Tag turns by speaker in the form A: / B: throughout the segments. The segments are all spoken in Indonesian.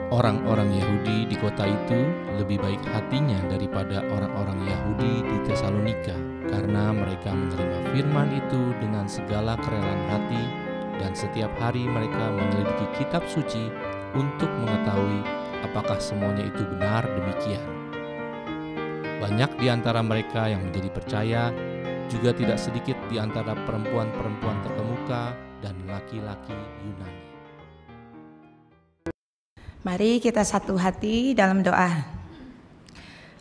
A: Orang-orang Yahudi di kota itu lebih baik hatinya daripada orang-orang Yahudi di Tesalonika, karena mereka menerima firman itu dengan segala kerelaan hati, dan setiap hari mereka menyelidiki kitab suci untuk mengetahui apakah semuanya itu benar demikian. Banyak di antara mereka yang menjadi percaya, juga tidak sedikit di antara perempuan-perempuan terkemuka dan laki-laki Yunani.
B: Mari kita satu hati dalam doa.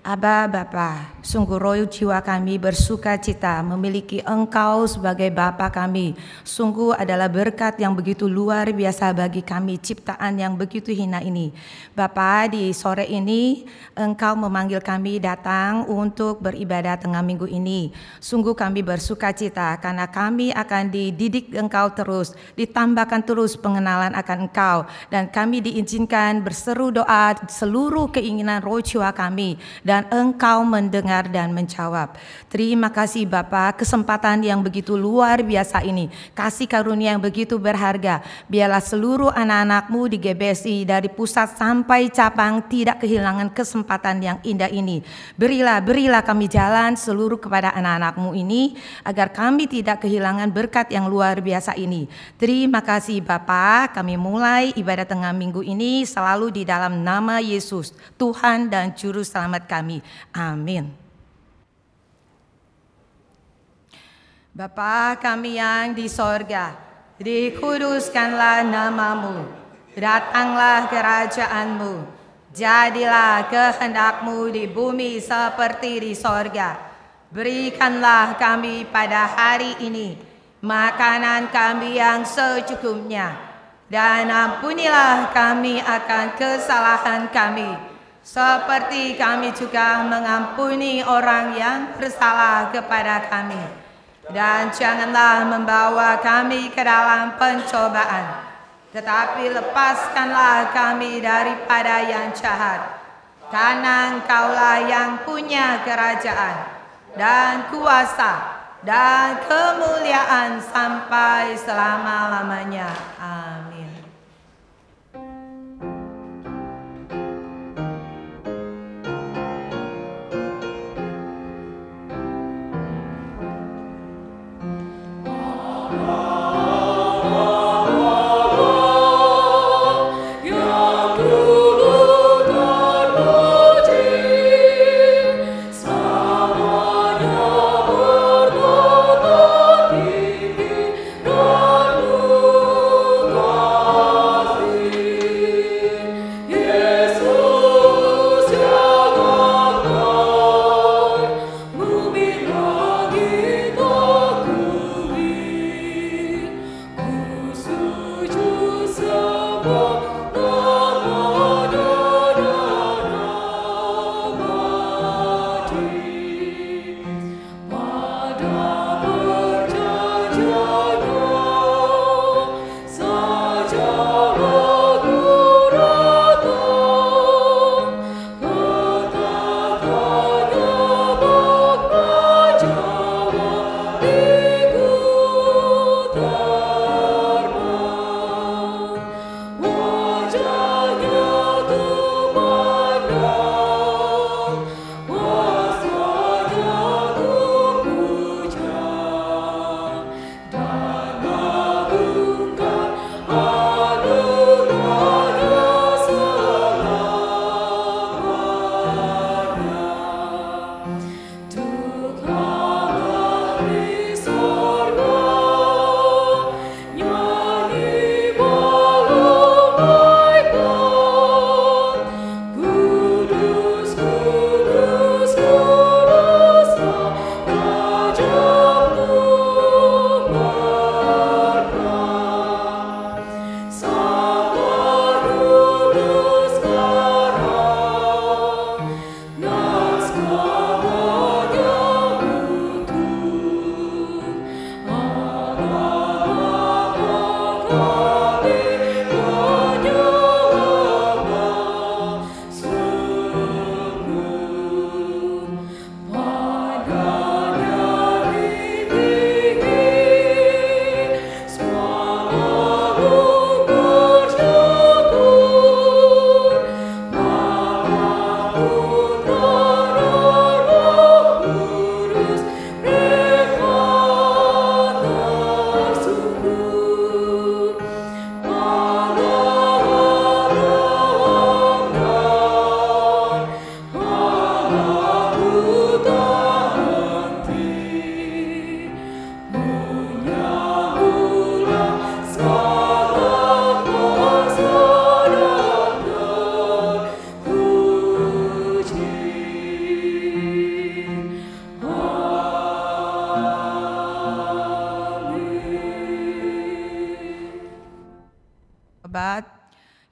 B: Aba Bapa, sungguh roh jiwa kami bersuka cita memiliki Engkau sebagai Bapa kami. Sungguh adalah berkat yang begitu luar biasa bagi kami, ciptaan yang begitu hina ini. Bapa, di sore ini Engkau memanggil kami datang untuk beribadah tengah minggu ini. Sungguh kami bersuka cita karena kami akan dididik Engkau terus, ditambahkan terus pengenalan akan Engkau, dan kami diizinkan berseru doa seluruh keinginan roh jiwa kami, dan Engkau mendengar dan menjawab. Terima kasih Bapa, kesempatan yang begitu luar biasa ini, kasih karunia yang begitu berharga. Biarlah seluruh anak-anak-Mu di GBSI dari pusat sampai cabang tidak kehilangan kesempatan yang indah ini. Berilah kami jalan seluruh kepada anak-anak-Mu ini, agar kami tidak kehilangan berkat yang luar biasa ini. Terima kasih Bapa, kami mulai ibadah tengah minggu ini selalu di dalam nama Yesus, Tuhan dan Juru Selamat kami. Amin. Bapa kami yang di sorga, dikuduskanlah nama-Mu, datanglah kerajaan-Mu, jadilah kehendak-Mu di bumi seperti di sorga. Berikanlah kami pada hari ini makanan kami yang secukupnya, dan ampunilah kami akan kesalahan kami, seperti kami juga mengampuni orang yang bersalah kepada kami. Dan janganlah membawa kami ke dalam pencobaan, tetapi lepaskanlah kami daripada yang jahat. Karena Engkaulah yang punya kerajaan dan kuasa dan kemuliaan sampai selama-lamanya. Amin.
C: Go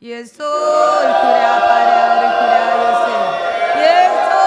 B: Yesus, kuria pada kuria Yesus. Yesus.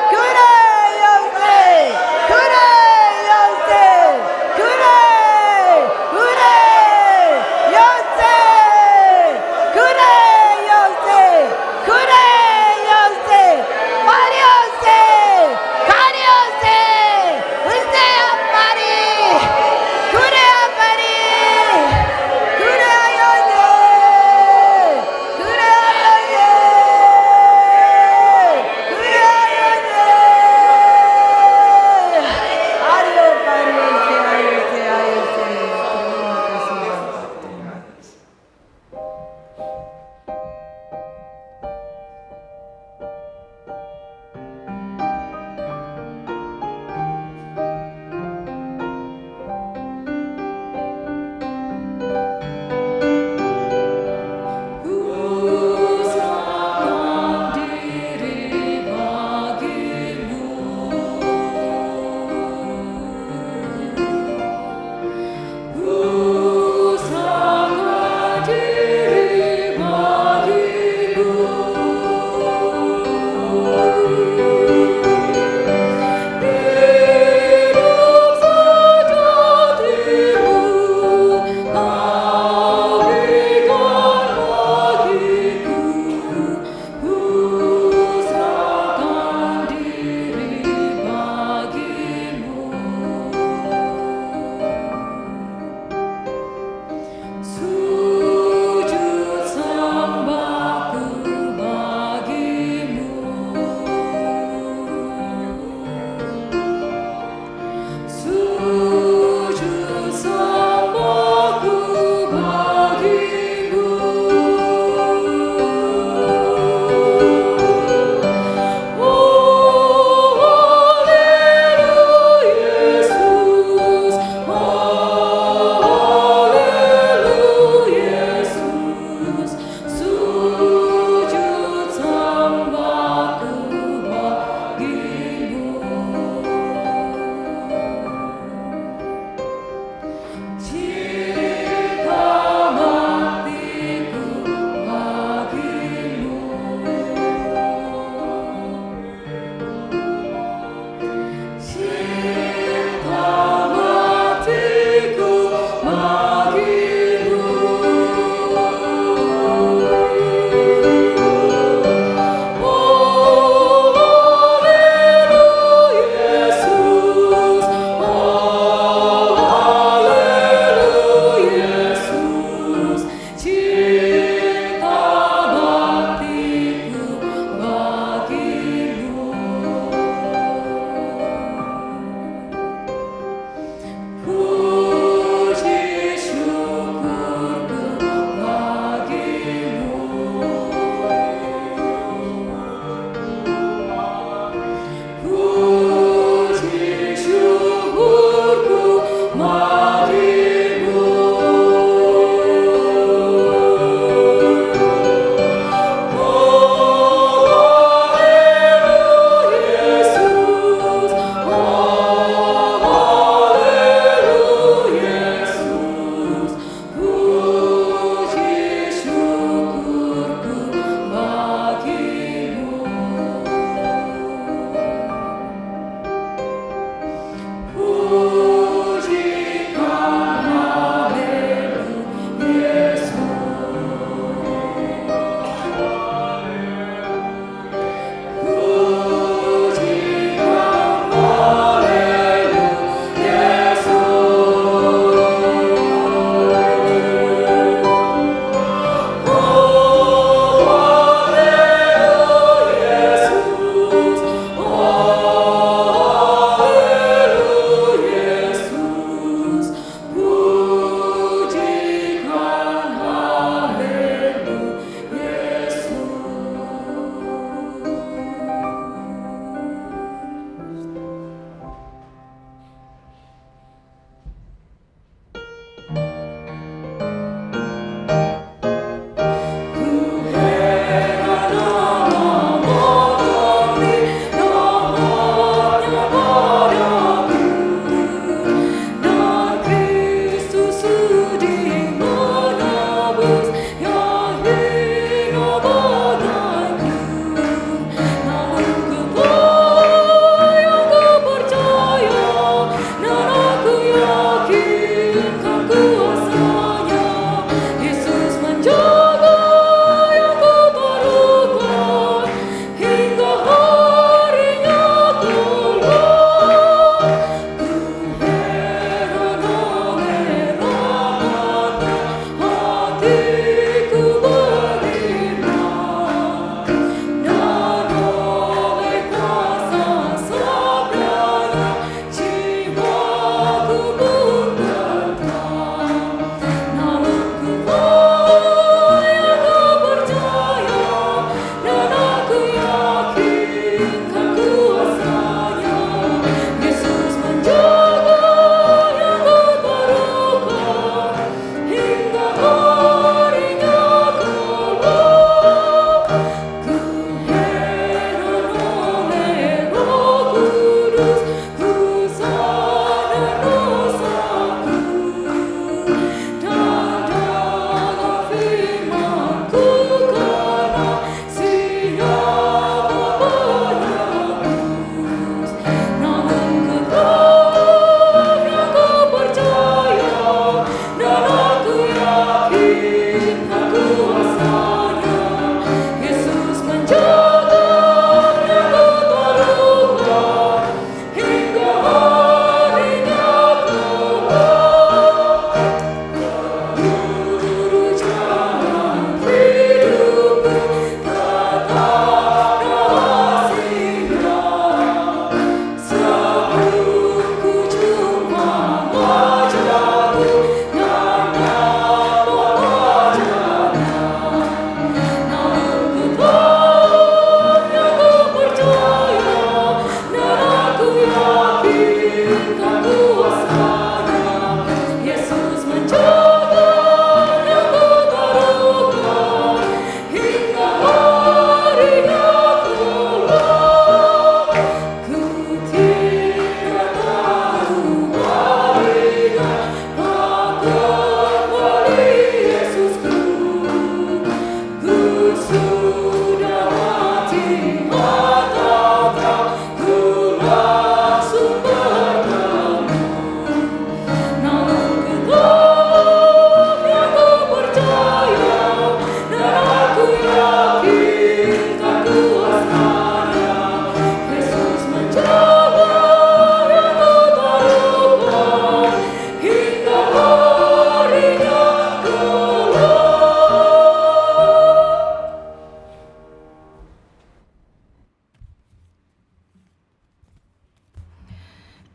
B: Kure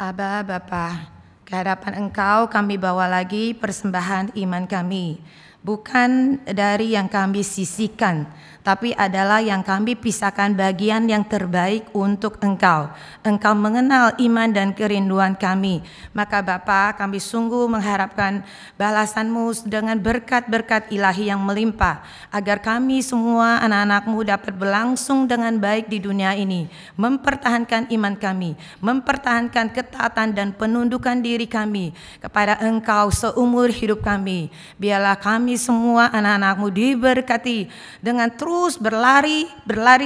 B: Aba Bapa, ke hadapan Engkau kami bawa lagi persembahan iman kami. Bukan dari yang kami sisihkan, tapi adalah yang kami pisahkan bagian yang terbaik untuk Engkau. Engkau mengenal iman dan kerinduan kami. Maka Bapa, kami sungguh mengharapkan balasan-Mu dengan berkat-berkat ilahi yang melimpah, agar kami semua anak-anak-Mu dapat berlangsung dengan baik di dunia ini, mempertahankan iman kami, mempertahankan ketaatan dan penundukan diri kami kepada Engkau seumur hidup kami. Biarlah kami semua anak-anak-Mu diberkati dengan terus berlari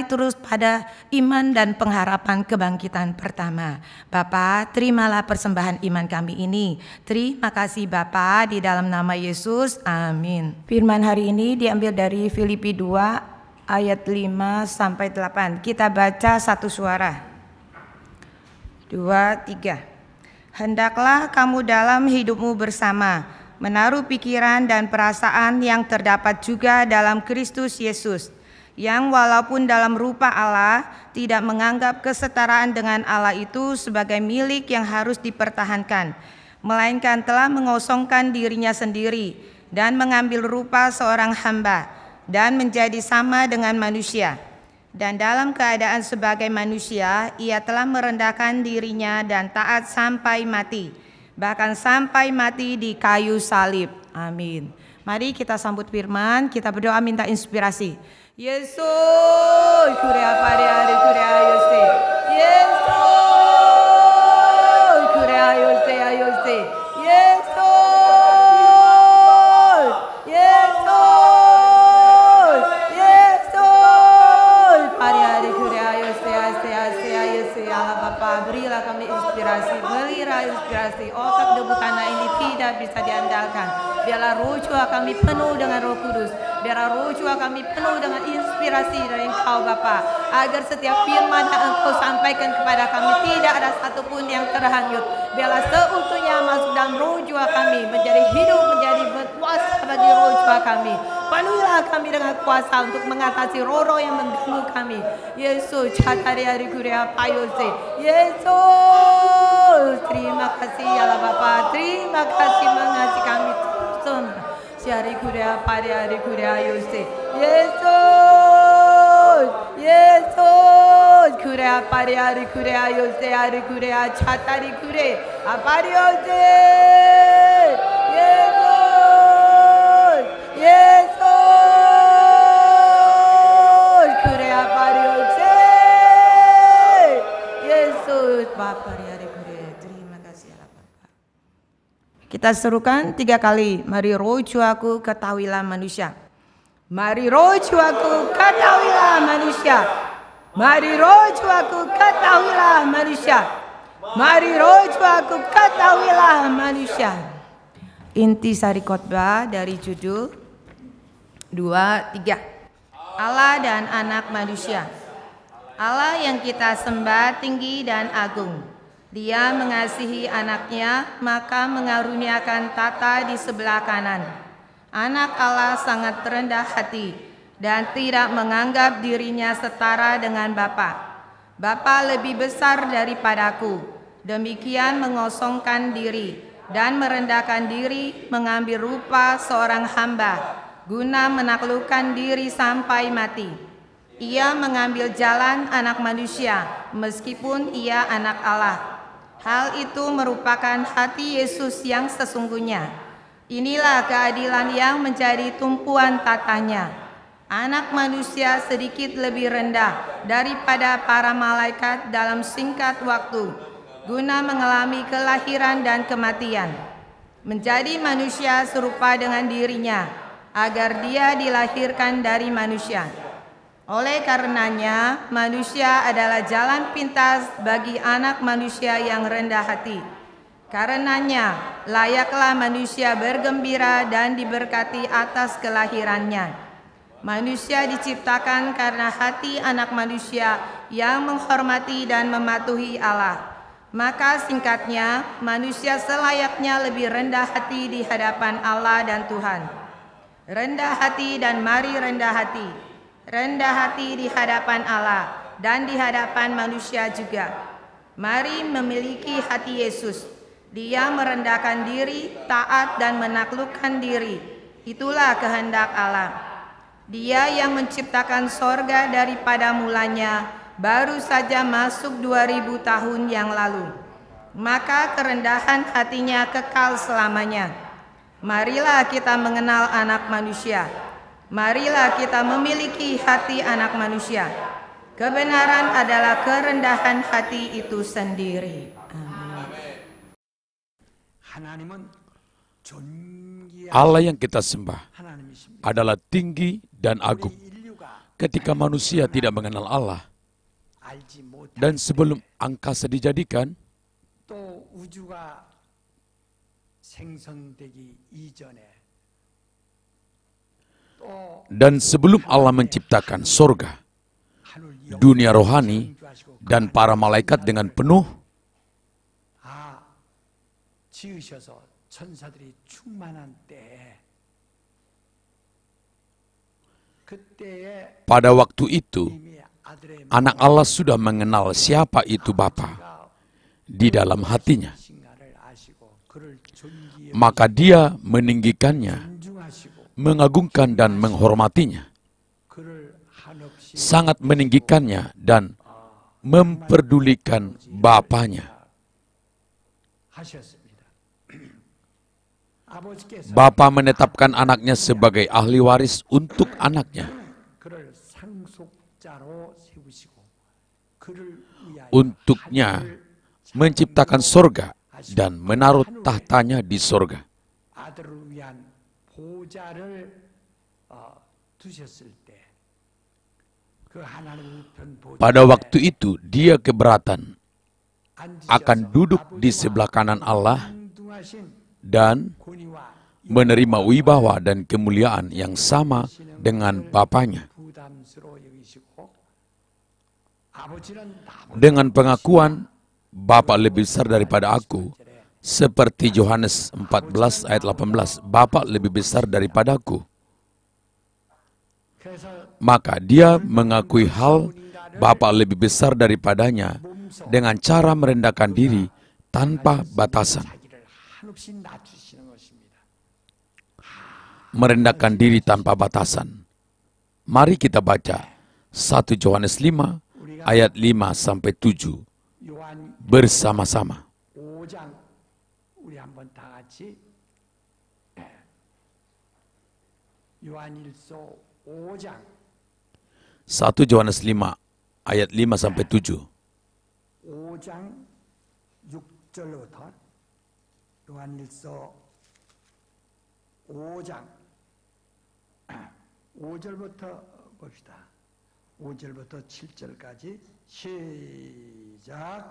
B: terus pada iman dan pengharapan kebangkitan pertama. Bapa, terimalah persembahan iman kami ini. Terima kasih Bapa, di dalam nama Yesus, amin. Firman hari ini diambil dari Filipi 2 ayat 5 sampai 8. Kita baca satu suara. 2, 3. Hendaklah kamu dalam hidupmu bersama menaruh pikiran dan perasaan yang terdapat juga dalam Kristus Yesus, yang walaupun dalam rupa Allah tidak menganggap kesetaraan dengan Allah itu sebagai milik yang harus dipertahankan, melainkan telah mengosongkan dirinya sendiri dan mengambil rupa seorang hamba dan menjadi sama dengan manusia. Dan dalam keadaan sebagai manusia, ia telah merendahkan dirinya dan taat sampai mati, bahkan sampai mati di kayu salib. Amin. Mari kita sambut firman, kita berdoa minta inspirasi. Yesus, kurea pariare kurea yoste. Yesus, kurea yoste ayoste. Yesus, Yesus, Yesus. Pariare kurea yoste aste aste ayoste. Allah Bapa, berilah kami inspirasi, berilah inspirasi. Otak debu tanah ini tidak bisa diandalkan. Biarlah roh jiwa kami penuh dengan Roh Kudus. Biarlah roh jiwa kami penuh dengan inspirasi dari Engkau Bapa, agar setiap firman yang Engkau sampaikan kepada kami tidak ada satupun yang terhanyut. Biarlah seutuhnya masuk dalam roh jiwa kami, menjadi hidup, menjadi berkuasa bagi roh jiwa kami. Penuhilah kami dengan kuasa untuk mengatasi roh-roh yang mengganggu kami. Yesus, catari hari kuria payose. Yesus, terima kasih Allah Bapa, terima kasih mengasihi kami. Siari kuria pari hari kuria yose. Yesus, Yesus, kuria pari hari kuria yose hari kuria catari kure apari yose. Yesus, Yesus, kuria pari yose. Yesus, Bapa hari kuria. Terima kasih Allah Bapa. Kita serukan 3 kali. Mari roh jiwaku ketahuilah manusia. Mari roh jiwaku ketahuilah manusia. Mari roh jiwaku ketahuilah manusia. Mari roh jiwaku ketahuilah manusia. Intisari khotbah dari judul 2, 3. Allah dan anak manusia. Allah yang kita sembah tinggi dan agung. Dia mengasihi anaknya, maka mengaruniakan tata di sebelah kanan. Anak Allah sangat rendah hati dan tidak menganggap dirinya setara dengan Bapa. Bapa lebih besar daripadaku. Demikian mengosongkan diri dan merendahkan diri, mengambil rupa seorang hamba, guna menaklukkan diri sampai mati. Ia mengambil jalan anak manusia, meskipun ia anak Allah. Hal itu merupakan hati Yesus yang sesungguhnya. Inilah keadilan yang menjadi tumpuan tatanya. Anak manusia sedikit lebih rendah daripada para malaikat dalam singkat waktu, guna mengalami kelahiran dan kematian. Menjadi manusia serupa dengan dirinya, agar dia dilahirkan dari manusia. Oleh karenanya, manusia adalah jalan pintas bagi anak manusia yang rendah hati. Karenanya, layaklah manusia bergembira dan diberkati atas kelahirannya. Manusia diciptakan karena hati anak manusia yang menghormati dan mematuhi Allah. Maka singkatnya, manusia selayaknya lebih rendah hati di hadapan Allah dan Tuhan. Rendah hati dan mari rendah hati. Rendah hati di hadapan Allah dan di hadapan manusia juga. Mari memiliki hati Yesus. Dia merendahkan diri, taat dan menaklukkan diri. Itulah kehendak Allah. Dia yang menciptakan sorga daripada mulanya, baru saja masuk 2000 tahun yang lalu. Maka kerendahan hatinya kekal selamanya. Marilah kita mengenal anak manusia. Marilah kita memiliki hati anak manusia. Kebenaran adalah kerendahan hati itu sendiri.
C: Allah yang kita sembah adalah tinggi dan agung. Ketika manusia tidak mengenal Allah, dan sebelum angkasa dijadikan, dan sebelum Allah menciptakan surga, dunia rohani, dan para malaikat dengan penuh, pada waktu itu, anak Allah sudah mengenal siapa itu Bapa di dalam hatinya. Maka dia meninggikannya, mengagungkan dan menghormatinya, sangat meninggikannya dan memperdulikan Bapanya. Bapa menetapkan anaknya sebagai ahli waris untuk anaknya, untuknya menciptakan sorga dan menaruh tahtanya di sorga. Pada waktu itu dia keberatan akan duduk di sebelah kanan Allah dan menerima wibawa dan kemuliaan yang sama dengan Bapanya. Dengan pengakuan, Bapa lebih besar daripada aku, seperti Yohanes 14 ayat 18, Bapa lebih besar daripada aku. Maka dia mengakui hal Bapa lebih besar daripadanya dengan cara merendahkan diri tanpa batasan. Merendahkan diri tanpa batasan. Mari kita baca 1 Yohanes 5 ayat 5-7 bersama-sama. 1 Yohanes 5 ayat 5-7.
D: 5장 6절부터 요한일서 5장 5절부터 봅시다. 5절부터 7절까지 시작.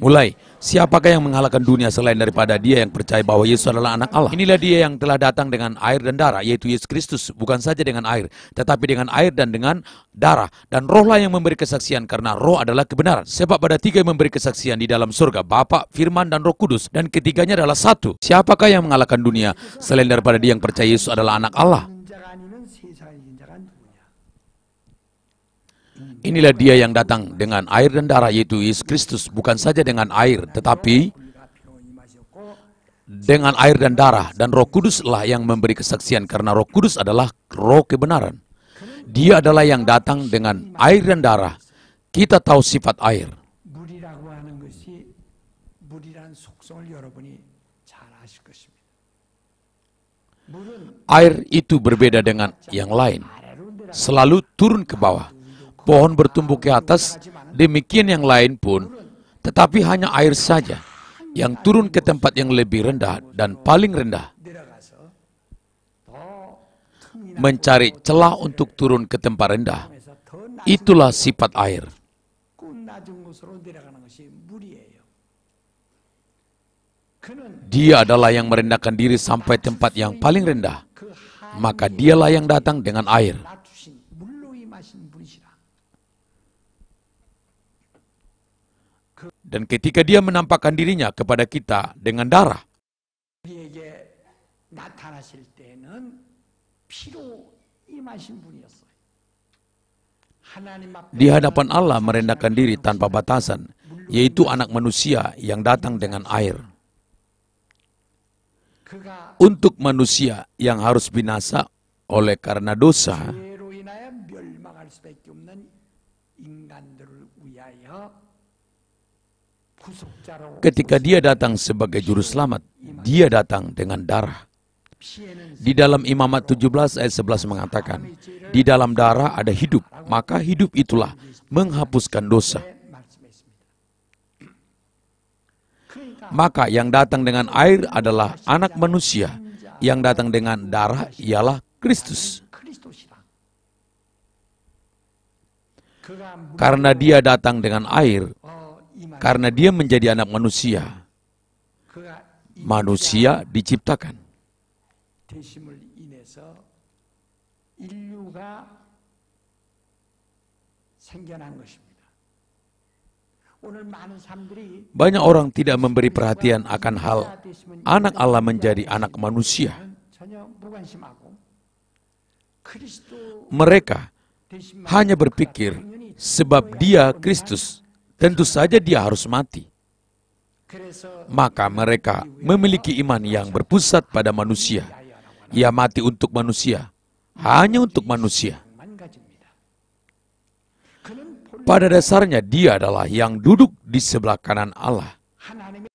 C: Mulai, siapakah yang mengalahkan dunia selain daripada dia yang percaya bahwa Yesus adalah anak Allah? Inilah dia yang telah datang dengan air dan darah, yaitu Yesus Kristus, bukan saja dengan air, tetapi dengan air dan dengan darah. Dan rohlah yang memberi kesaksian, karena roh adalah kebenaran. Sebab ada tiga yang memberi kesaksian di dalam surga, Bapa, Firman, dan Roh Kudus, dan ketiganya adalah satu. Siapakah yang mengalahkan dunia selain daripada dia yang percaya Yesus adalah anak Allah? Inilah dia yang datang dengan air dan darah, yaitu Yesus Kristus, bukan saja dengan air, tetapi dengan air dan darah, dan Roh Kuduslah yang memberi kesaksian, karena Roh Kudus adalah roh kebenaran. Dia adalah yang datang dengan air dan darah. Kita tahu sifat air. Air itu berbeda dengan yang lain, selalu turun ke bawah. Pohon bertumbuh ke atas, demikian yang lain pun, tetapi hanya air saja yang turun ke tempat yang lebih rendah dan paling rendah. Mencari celah untuk turun ke tempat rendah. Itulah sifat air. Dia adalah yang merendahkan diri sampai tempat yang paling rendah. Maka dialah yang datang dengan air. Dan ketika dia menampakkan dirinya kepada kita dengan darah, di hadapan Allah merendahkan diri tanpa batasan. yaitu anak manusia yang datang dengan air.
D: 그가
C: Untuk manusia yang harus binasa oleh karena dosa,
D: 죄로 인하여 멸망할 수밖에 없는 인간들을 위하여 구속자로
C: ketika dia datang sebagai juru selamat, dia datang dengan darah.
D: 피에는
C: Di dalam Imamat 17 ayat 11 mengatakan, di dalam darah ada hidup, maka hidup itulah menghapuskan dosa.
D: 말씀했습니다. 그러니까
C: Maka yang datang dengan air adalah anak manusia, yang datang dengan darah ialah Kristus.
D: 그리스도시라. 그가
C: Karena dia datang dengan air,
D: 이만
C: karena dia menjadi anak manusia,
D: 그가
C: manusia diciptakan.
D: 되심을 인해서 인류가 생겨난 것입니다. 오늘 많은 사람들이
C: Banyak orang tidak memberi perhatian akan hal anak Allah menjadi anak manusia.
D: 전혀 무관심하고 그리스도
C: Mereka
D: 되심만
C: hanya berpikir, sebab dia Kristus, tentu saja dia harus mati.
D: 그래서
C: Maka mereka memiliki iman yang berpusat pada manusia. Ia mati untuk manusia, hanya untuk manusia.
D: 만 가집니다. 그는 본래
C: Pada dasarnya dia adalah yang duduk di sebelah kanan Allah,
D: 하나님의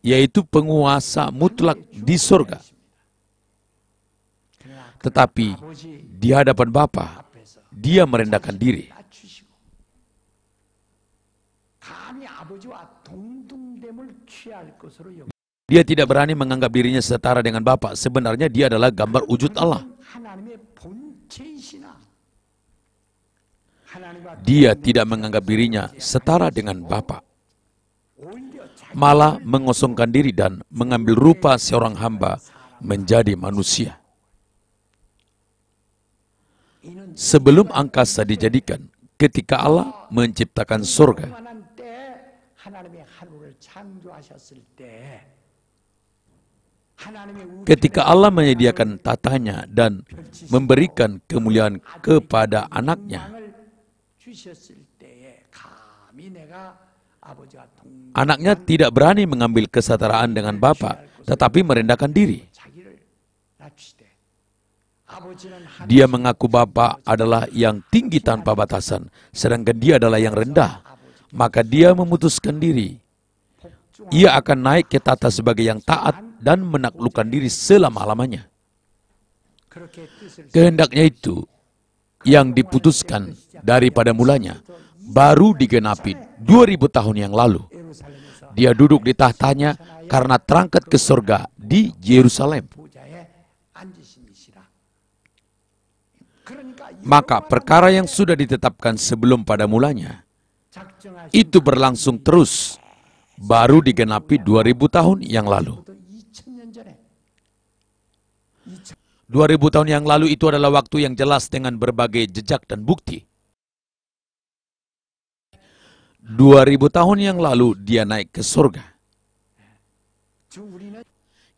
C: yaitu penguasa mutlak di surga.
D: 그러나
C: Tetapi
D: 아버지
C: di hadapan Bapa,
D: 앞에서
C: dia merendahkan diri.
D: 낮추시고 감히 아버지와 동등됨을 취할 것으로 여기
C: Dia tidak berani menganggap dirinya setara dengan Bapa. Sebenarnya dia adalah gambar wujud Allah.
D: 하나님의 본체이시나 하나님과
C: Dia tidak menganggap dirinya setara dengan Bapa.
D: 오히려 자기
C: Malah mengosongkan diri dan mengambil rupa seorang hamba menjadi manusia.
D: 이는
C: Sebelum angkasa dijadikan, ketika Allah menciptakan surga,
D: 만한 때 하나님의 하루를 창조하셨을 때 하나님의
C: ketika Allah menyediakan tatanya dan memberikan kemuliaan kepada anaknya,
D: 영광을 주셨을 때에 감히 내가 아버지와 동
C: anaknya tidak berani mengambil kesetaraan dengan Bapa, tetapi merendahkan diri.
D: 자기를 낮추되 아버지는
C: Dia mengaku Bapa adalah yang tinggi tanpa batasan, sedangkan dia adalah yang rendah. Maka dia memutuskan diri. Ia akan naik ke tata sebagai yang taat dan menaklukkan diri selama-lamanya.
D: 그렇게 뜻을
C: Kehendaknya itu yang diputuskan daripada mulanya baru digenapi 2000 tahun yang lalu.
D: 예루살렘에서
C: Dia duduk di tahtanya karena terangkat ke surga di Yerusalem.
D: 보좌에 앉으신 이시라. 그러니까
C: Maka perkara yang sudah ditetapkan sebelum pada mulanya
D: 작정하신
C: itu berlangsung terus, baru digenapi 2000 tahun yang lalu.
D: 2000년 전에
C: 2000 tahun yang lalu itu adalah waktu yang jelas dengan berbagai jejak dan bukti. 2000 tahun yang lalu dia naik ke surga.
D: 지금 우리는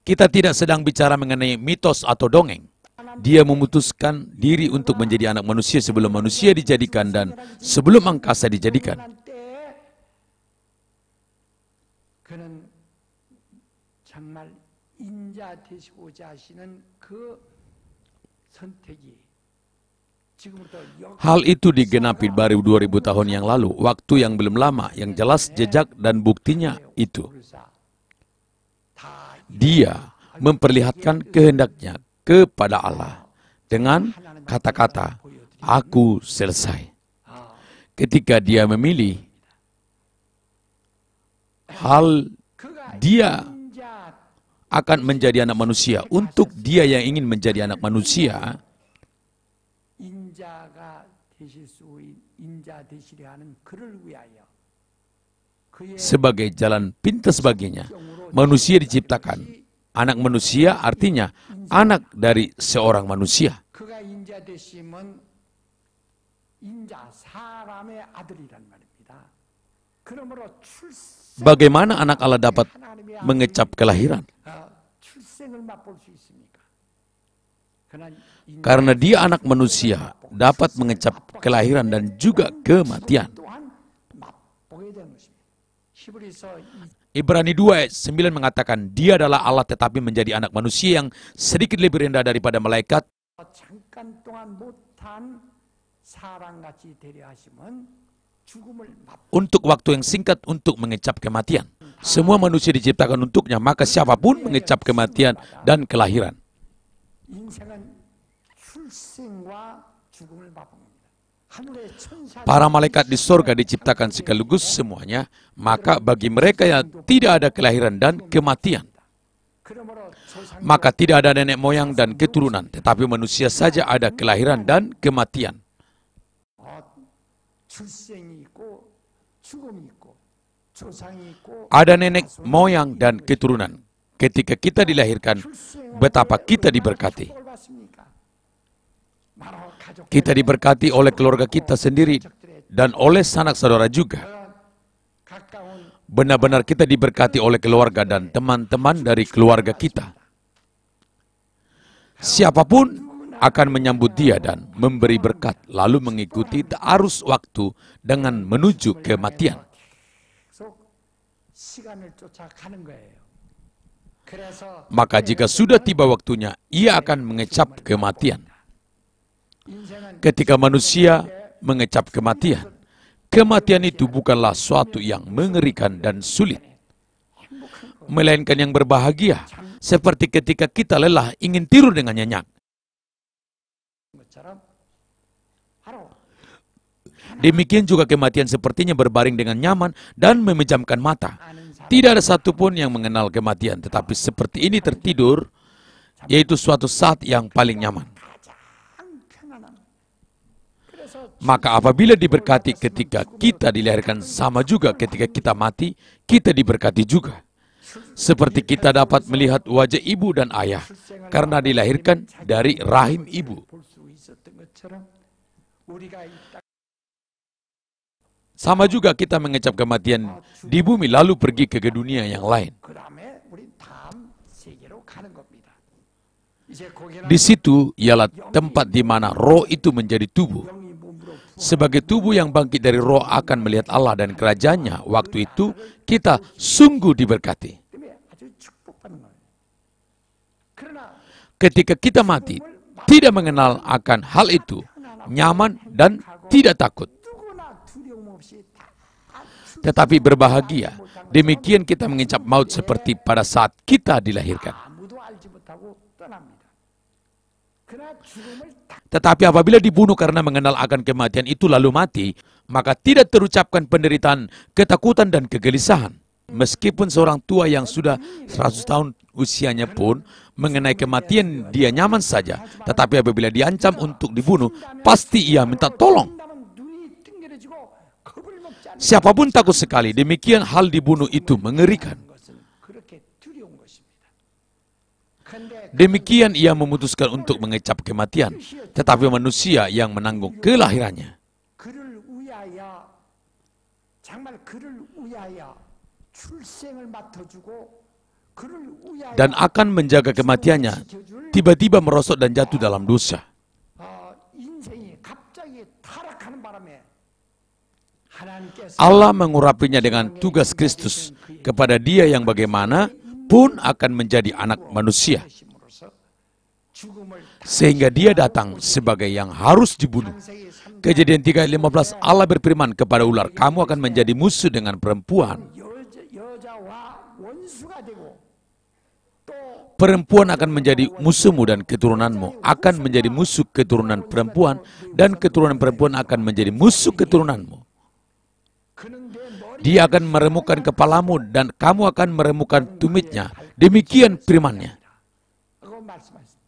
C: Kita tidak sedang bicara mengenai mitos atau dongeng. Dia memutuskan diri untuk menjadi anak manusia sebelum manusia dijadikan dan sebelum angkasa dijadikan.
D: 만한 때에 그는 정말 인자 되시고자 하시는 그 선택이 지금부터
C: Hal itu digenapi baru 2000 tahun yang lalu, waktu yang belum lama, yang jelas jejak dan buktinya itu. Dia memperlihatkan kehendaknya kepada Allah dengan kata-kata, "Aku selesai." Ketika dia memilih hal dia akan menjadi anak manusia, untuk dia yang ingin menjadi anak manusia,
D: 인자가 되실 수 인자 되시려 하는 그를 위하여 그의
C: sebagai jalan pintas baginya, manusia diciptakan. Anak manusia artinya anak dari seorang manusia.
D: 그가 인자 되심은 인자 사람의 아들이란 말입니다. 그러므로
C: Bagaimana anak Allah dapat mengecap kelahiran?
D: 출생을 맛볼 수 있습니까? 그러나
C: Karena dia anak manusia, dapat mengecap kelahiran dan juga kematian.
D: 또한 맛보게 히브리서
C: Ibrani 2 ayat 9 mengatakan, dia adalah Allah tetapi menjadi anak manusia yang sedikit lebih rendah daripada malaikat.
D: 잠깐 동안 못한 사람같이 되려 하심은 죽음을
C: Untuk waktu yang singkat untuk mengecap kematian. Semua manusia diciptakan untuknya, maka siapapun mengecap kematian dan kelahiran.
D: 인생은 출생과 죽음을 맛봅니다. 하늘의 천사
C: Para malaikat di sorga diciptakan sekaligus semuanya, maka bagi mereka yang tidak ada kelahiran dan kematian,
D: 그러므로 조상
C: maka tidak ada nenek moyang dan keturunan, tetapi manusia saja ada kelahiran dan kematian.
D: 출생이 있고 죽음이 있고 조상이 있고
C: Ada nenek moyang dan keturunan. Ketika kita dilahirkan, betapa kita diberkati.
D: 축복을 받습니까? 바로 가족
C: Kita diberkati oleh keluarga kita sendiri dan oleh sanak saudara juga.
D: 가까운
C: Benar-benar kita diberkati oleh keluarga dan teman-teman dari keluarga kita. Siapapun akan menyambut dia dan memberi berkat, lalu mengikuti arus waktu dengan menuju kematian.
D: 계속 시간을 쫓아가는 거예요. 그래서
C: Maka jika sudah tiba waktunya, ia akan mengecap kematian.
D: 인생은
C: Ketika manusia mengecap kematian, kematian itu bukanlah suatu yang mengerikan dan sulit, melainkan yang berbahagia, seperti ketika kita lelah ingin tidur dengan nyenyak.
D: 것처럼 바로
C: Demikian juga kematian sepertinya berbaring dengan nyaman dan memejamkan mata.
D: 아는 사람
C: Tidak ada satupun yang mengenal kematian, tetapi seperti ini tertidur, yaitu suatu saat yang paling nyaman.
D: 가장 편안함. 그래서
C: Maka apabila diberkati ketika kita dilahirkan, sama juga ketika kita mati, kita diberkati juga. Seperti kita dapat melihat wajah ibu dan ayah karena dilahirkan dari rahim ibu.
D: 볼 수 있었던 것처럼 우리가 이 땅
C: Sama juga kita mengecap kematian di bumi lalu pergi ke dunia yang lain.
D: 그다음에 우리 다음 세계로 가는 겁니다. 이제 거기는
C: Di situ ialah tempat di mana roh itu menjadi tubuh.
D: 영이 몸으로
C: Sebagai tubuh yang bangkit dari roh akan melihat Allah dan kerajaannya, waktu itu kita sungguh diberkati.
D: 때문에 아주 축복받는 거예요. 그러나
C: Ketika kita mati, tidak mengenal akan hal itu, nyaman dan tidak takut.
D: 누구나 두려움 없이 다
C: Tetapi berbahagia, demikian kita mengecap maut seperti pada saat kita dilahirkan.
D: 아무도 알지 못하고 떠납니다. 그러나 죽음을 다
C: Tetapi apabila dibunuh karena mengenal akan kematian itu lalu mati, maka tidak terucapkan penderitaan, ketakutan dan kegelisahan. Meskipun seorang tua yang sudah 100 tahun usianya pun mengenai kematian dia nyaman saja, tetapi apabila diancam untuk dibunuh, pasti ia minta tolong.
D: 죽는다면 눈이 띵그러지고 겁을 먹지 않는
C: Siapapun takut sekali, demikian hal dibunuh itu mengerikan.
D: 것은 그렇게 두려운 것입니다. 그런데
C: Demikian ia memutuskan untuk mengecap kematian, tetapi manusia yang menanggung kelahirannya.
D: 그를 위하여 정말 그를 위하여 출생을 맡아주고 그를 위하여
C: Dan akan menjaga kematiannya, tiba-tiba merosot dan jatuh dalam dosa.
D: 인생이 갑자기 타락하는 바람에 하나님께서
C: Allah mengurapinya dengan tugas Kristus kepada dia yang bagaimana pun akan menjadi anak manusia.
D: 심으로써 죽음을
C: Sehingga dia datang sebagai yang harus dibunuh.
D: 창세기 3장
C: Kejadian 3:15 Allah berfirman kepada ular, kamu akan menjadi musuh dengan perempuan.
D: 여자와 원수가 되고 또
C: Perempuan akan menjadi musuhmu dan keturunanmu akan menjadi musuh keturunan perempuan dan keturunan perempuan akan menjadi musuh keturunanmu.
D: 그는 내 머리
C: Dia akan meremukkan kepalamu dan kamu akan meremukkan tumitnya. Demikian firman-Nya.
D: 라고 말씀하셨습니다.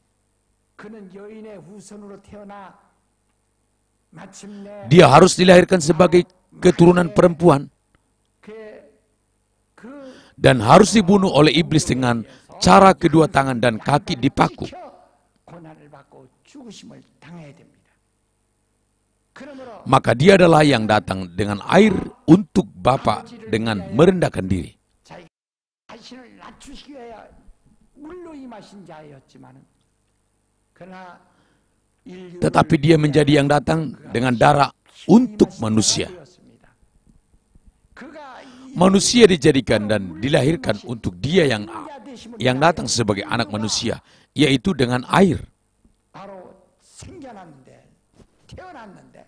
D: 그는 여인의 후손으로 태어나 마침내
C: Dia harus dilahirkan sebagai keturunan perempuan
D: 그
C: dan harus dibunuh oleh iblis dengan cara kedua tangan dan kaki dipaku.
D: 고난을 받고 죽으심을 당해야 됩니다. 그러므로
C: Maka dia adalah yang datang dengan air untuk Bapa dengan merendahkan diri.
D: 자기 자신을 낮추시기 위하여 물로 임하신 자였지만은 그러나 인류를
C: Tetapi dia menjadi yang datang dengan darah untuk manusia.
D: 되었습니다. 그가
C: Manusia dijadikan dan dilahirkan untuk dia yang datang sebagai anak manusia, yaitu dengan air.
D: 바로 생겨났는데 태어났는데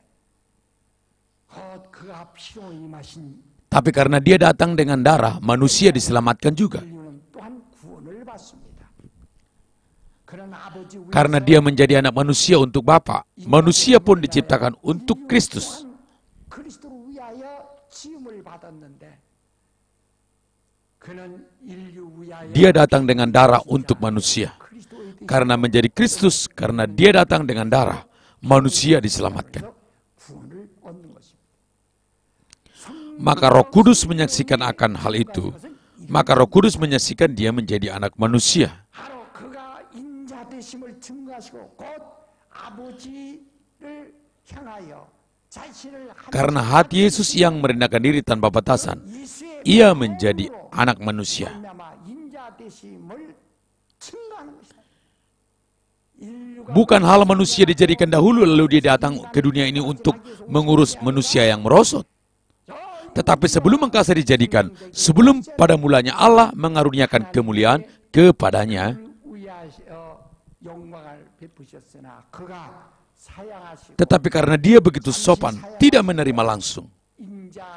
D: 그가 피로 임하신
C: Tapi karena dia datang dengan darah, manusia diselamatkan juga.
D: 인류는 또한 구원을 받습니다. 그런 아버지
C: Karena dia menjadi anak manusia untuk Bapa, manusia pun diciptakan untuk Kristus.
D: 그리스도를 위하여 지음을 받았는데 그는 인류 위하여
C: Dia datang dengan darah untuk manusia.
D: 그리스도에 대해
C: Karena menjadi Kristus, karena dia datang dengan darah, manusia diselamatkan.
D: 구원을 얻는 것입니다.
C: Maka Roh Kudus menyaksikan akan hal itu. Maka Roh Kudus menyaksikan dia menjadi anak manusia.
D: 바로 그가 인자되심을 증거하시고 곧 아버지를 향하여 자신을
C: Karena hati Yesus yang merendahkan diri tanpa batasan, ia menjadi anak manusia.
D: 인자되심을 증거하는 것이다. 인류가
C: Bukan hal manusia dijadikan dahulu lalu dia datang ke dunia ini untuk mengurus manusia yang merosot. Tetapi sebelum engkau dijadikan, sebelum pada mulanya Allah mengaruniakan kemuliaan kepadanya,
D: 위하여 영광을 베푸셨으나 그가 사양하시고
C: tetapi karena dia begitu sopan, tidak menerima langsung,
D: 인자하셨을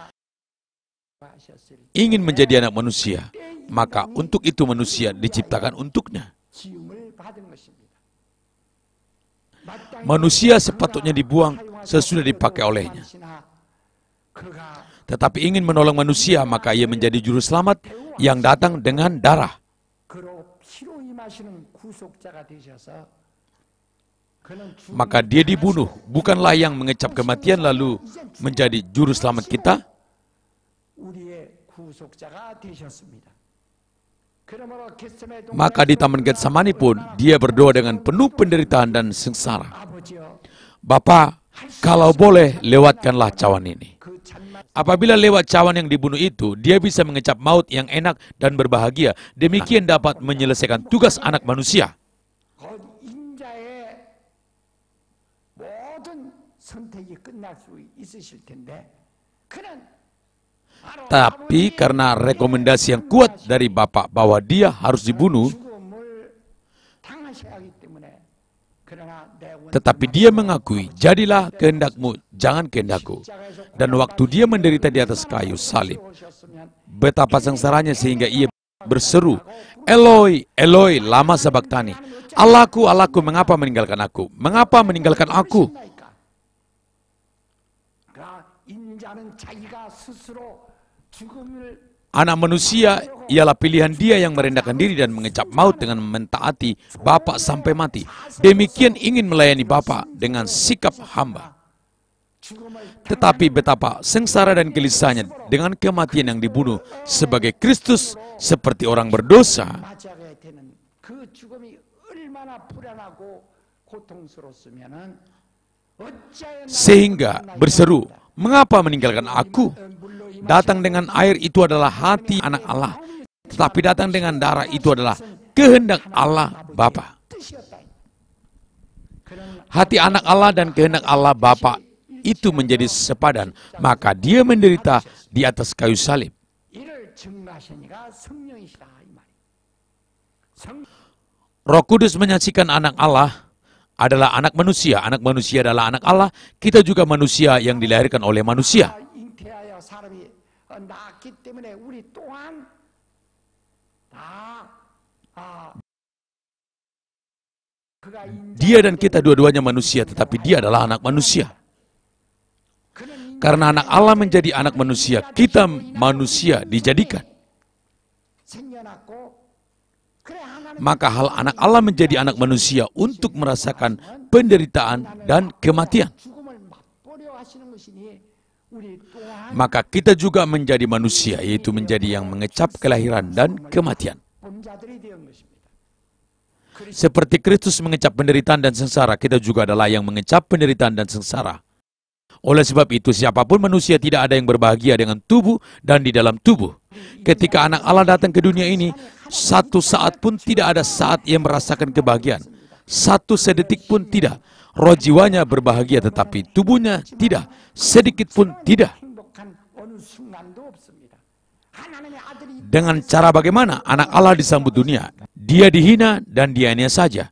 C: ingin menjadi anak manusia, maka untuk itu manusia diciptakan untuknya.
D: 지음을 받은 것입니다.
C: Manusia sepatutnya dibuang sesudah dipakai olehnya.
D: 그가
C: Tetapi ingin menolong manusia, maka ia menjadi juru selamat yang datang dengan darah.
D: 그로 피로 임하시는 구속자가 되셔서 그는
C: Maka dia dibunuh, bukanlah yang mengecap kematian lalu menjadi juru selamat kita.
D: 우리의 구속자가 되셨습니다. 그러므로 겟세마네
C: Maka di Taman Getsemani pun dia berdoa dengan penuh penderitaan dan sengsara.
D: 아버지여
C: Bapa, kalau boleh lewatkanlah cawan ini.
D: 그 잔맛
C: Apabila lewat cawan yang dibunuh itu, dia bisa mengecap maut yang enak dan berbahagia. Demikian dapat menyelesaikan tugas anak manusia.
D: 곧 인자의 모든 선택이 끝날 수 있으실 텐데 그는 바로
C: Tapi karena rekomendasi yang kuat dari Bapak bahwa dia harus dibunuh,
D: 죽음을 당하셔야 하기 때문에 그러나 내
C: tetapi dia mengakui, jadilah kehendakmu, jangan kehendakku. Dan waktu dia menderita di atas kayu salib,
D: 오셨으면
C: betapa sengsaranya sehingga ia berseru, Eloi, Eloi, lama sabachthani. Allahku, Allahku, mengapa meninggalkan aku? Mengapa meninggalkan aku?
D: 그러나 인자는 자기가 스스로 죽음을
C: Anak manusia ialah pilihan dia yang merendahkan diri dan mengecap maut dengan mentaati Bapa sampai mati. Demikian ingin melayani Bapa dengan sikap hamba.
D: 죽음을
C: Tetapi betapa sengsara dan gelisahnya dengan kematian yang dibunuh sebagai Kristus seperti orang berdosa.
D: 맞이하게 되는 그 죽음이 얼마나 불안하고 고통스러웠으면은 어찌하여
C: Sehingga berseru, mengapa meninggalkan aku? Datang dengan air itu adalah hati anak Allah. Tetapi datang dengan darah itu adalah kehendak Allah Bapa.
D: 뜻이었다. 그런
C: Hati anak Allah dan kehendak Allah Bapa itu menjadi sepadan. Maka dia menderita di atas kayu salib.
D: 이를 증거하시니가 성령이시다 이 말이. 성
C: Roh Kudus menyaksikan anak Allah adalah anak manusia. Anak manusia adalah anak Allah. Kita juga manusia yang dilahirkan oleh manusia.
D: 잉태하여 사람이 낳았기 때문에 우리 또한 다 그가
C: Dia dan kita dua-duanya manusia, tetapi dia adalah anak manusia.
D: 그는
C: Karena anak Allah menjadi anak manusia, kita manusia dijadikan.
D: 생겨났고 그래 하나님
C: Maka hal anak Allah menjadi anak manusia untuk merasakan penderitaan dan kematian.
D: 죽음을 맛보려 하시는 것이니 우리 또한
C: Maka kita juga menjadi manusia, yaitu menjadi yang mengecap kelahiran dan kematian.
D: 본자들이 되는 것입니다.
C: Seperti Kristus mengecap penderitaan dan sengsara, kita juga adalah yang mengecap penderitaan dan sengsara. Oleh sebab itu, siapapun manusia tidak ada yang berbahagia dengan tubuh dan di dalam tubuh. Ketika anak Allah datang ke dunia ini, satu saat pun tidak ada saat ia merasakan kebahagiaan. Satu sedetik pun tidak. Roh jiwanya berbahagia, tetapi tubuhnya tidak. Sedikit pun tidak.
D: 행복한 어느 순간도 없습니다.
C: Dengan cara bagaimana anak Allah disambut dunia? Dia dihina dan dianiaya saja.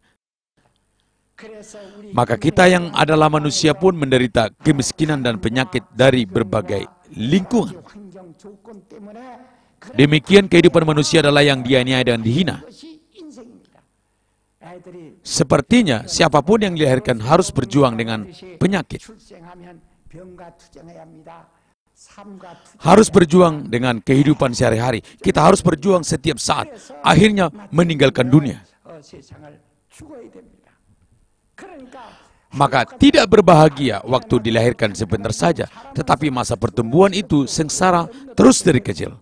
C: Maka kita yang adalah manusia pun menderita kemiskinan dan penyakit dari berbagai lingkungan. Demikian kehidupan manusia adalah yang dianiaya dan dihina. Sepertinya siapapun yang dilahirkan harus berjuang dengan penyakit. Harus berjuang dengan kehidupan sehari-hari. Kita harus berjuang setiap saat. Akhirnya meninggalkan dunia. Maka tidak berbahagia waktu dilahirkan sebentar saja. Tetapi masa pertumbuhan itu sengsara terus dari kecil.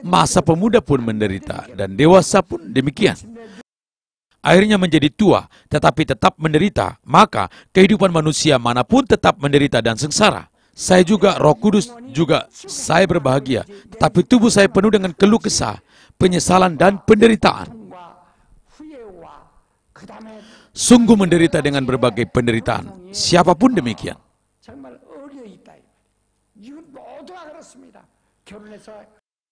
C: Masa pemuda pun menderita dan dewasa pun demikian. Akhirnya menjadi tua tetapi tetap menderita. Maka kehidupan manusia manapun tetap menderita dan sengsara. Saya juga, Roh Kudus juga, saya berbahagia. Tetapi tubuh saya penuh dengan keluh kesah, penyesalan dan penderitaan. Sungguh menderita dengan berbagai penderitaan. Siapapun demikian.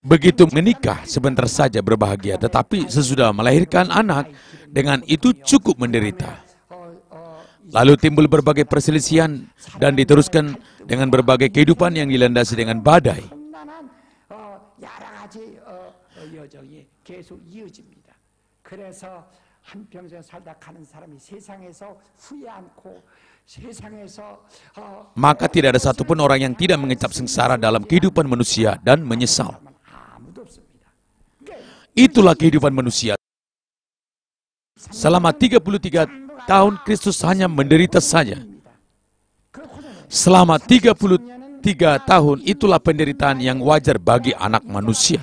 C: Begitu menikah sebentar saja berbahagia, tetapi sesudah melahirkan anak, dengan itu cukup menderita. Lalu timbul berbagai perselisihan dan diteruskan dengan berbagai kehidupan yang dilandasi dengan badai. Maka tidak ada satupun orang yang tidak mengecap sengsara dalam kehidupan manusia dan menyesal. Itulah kehidupan manusia. Selama 33 tahun Kristus hanya menderita saja. Selama 33 tahun itulah penderitaan yang wajar bagi anak manusia.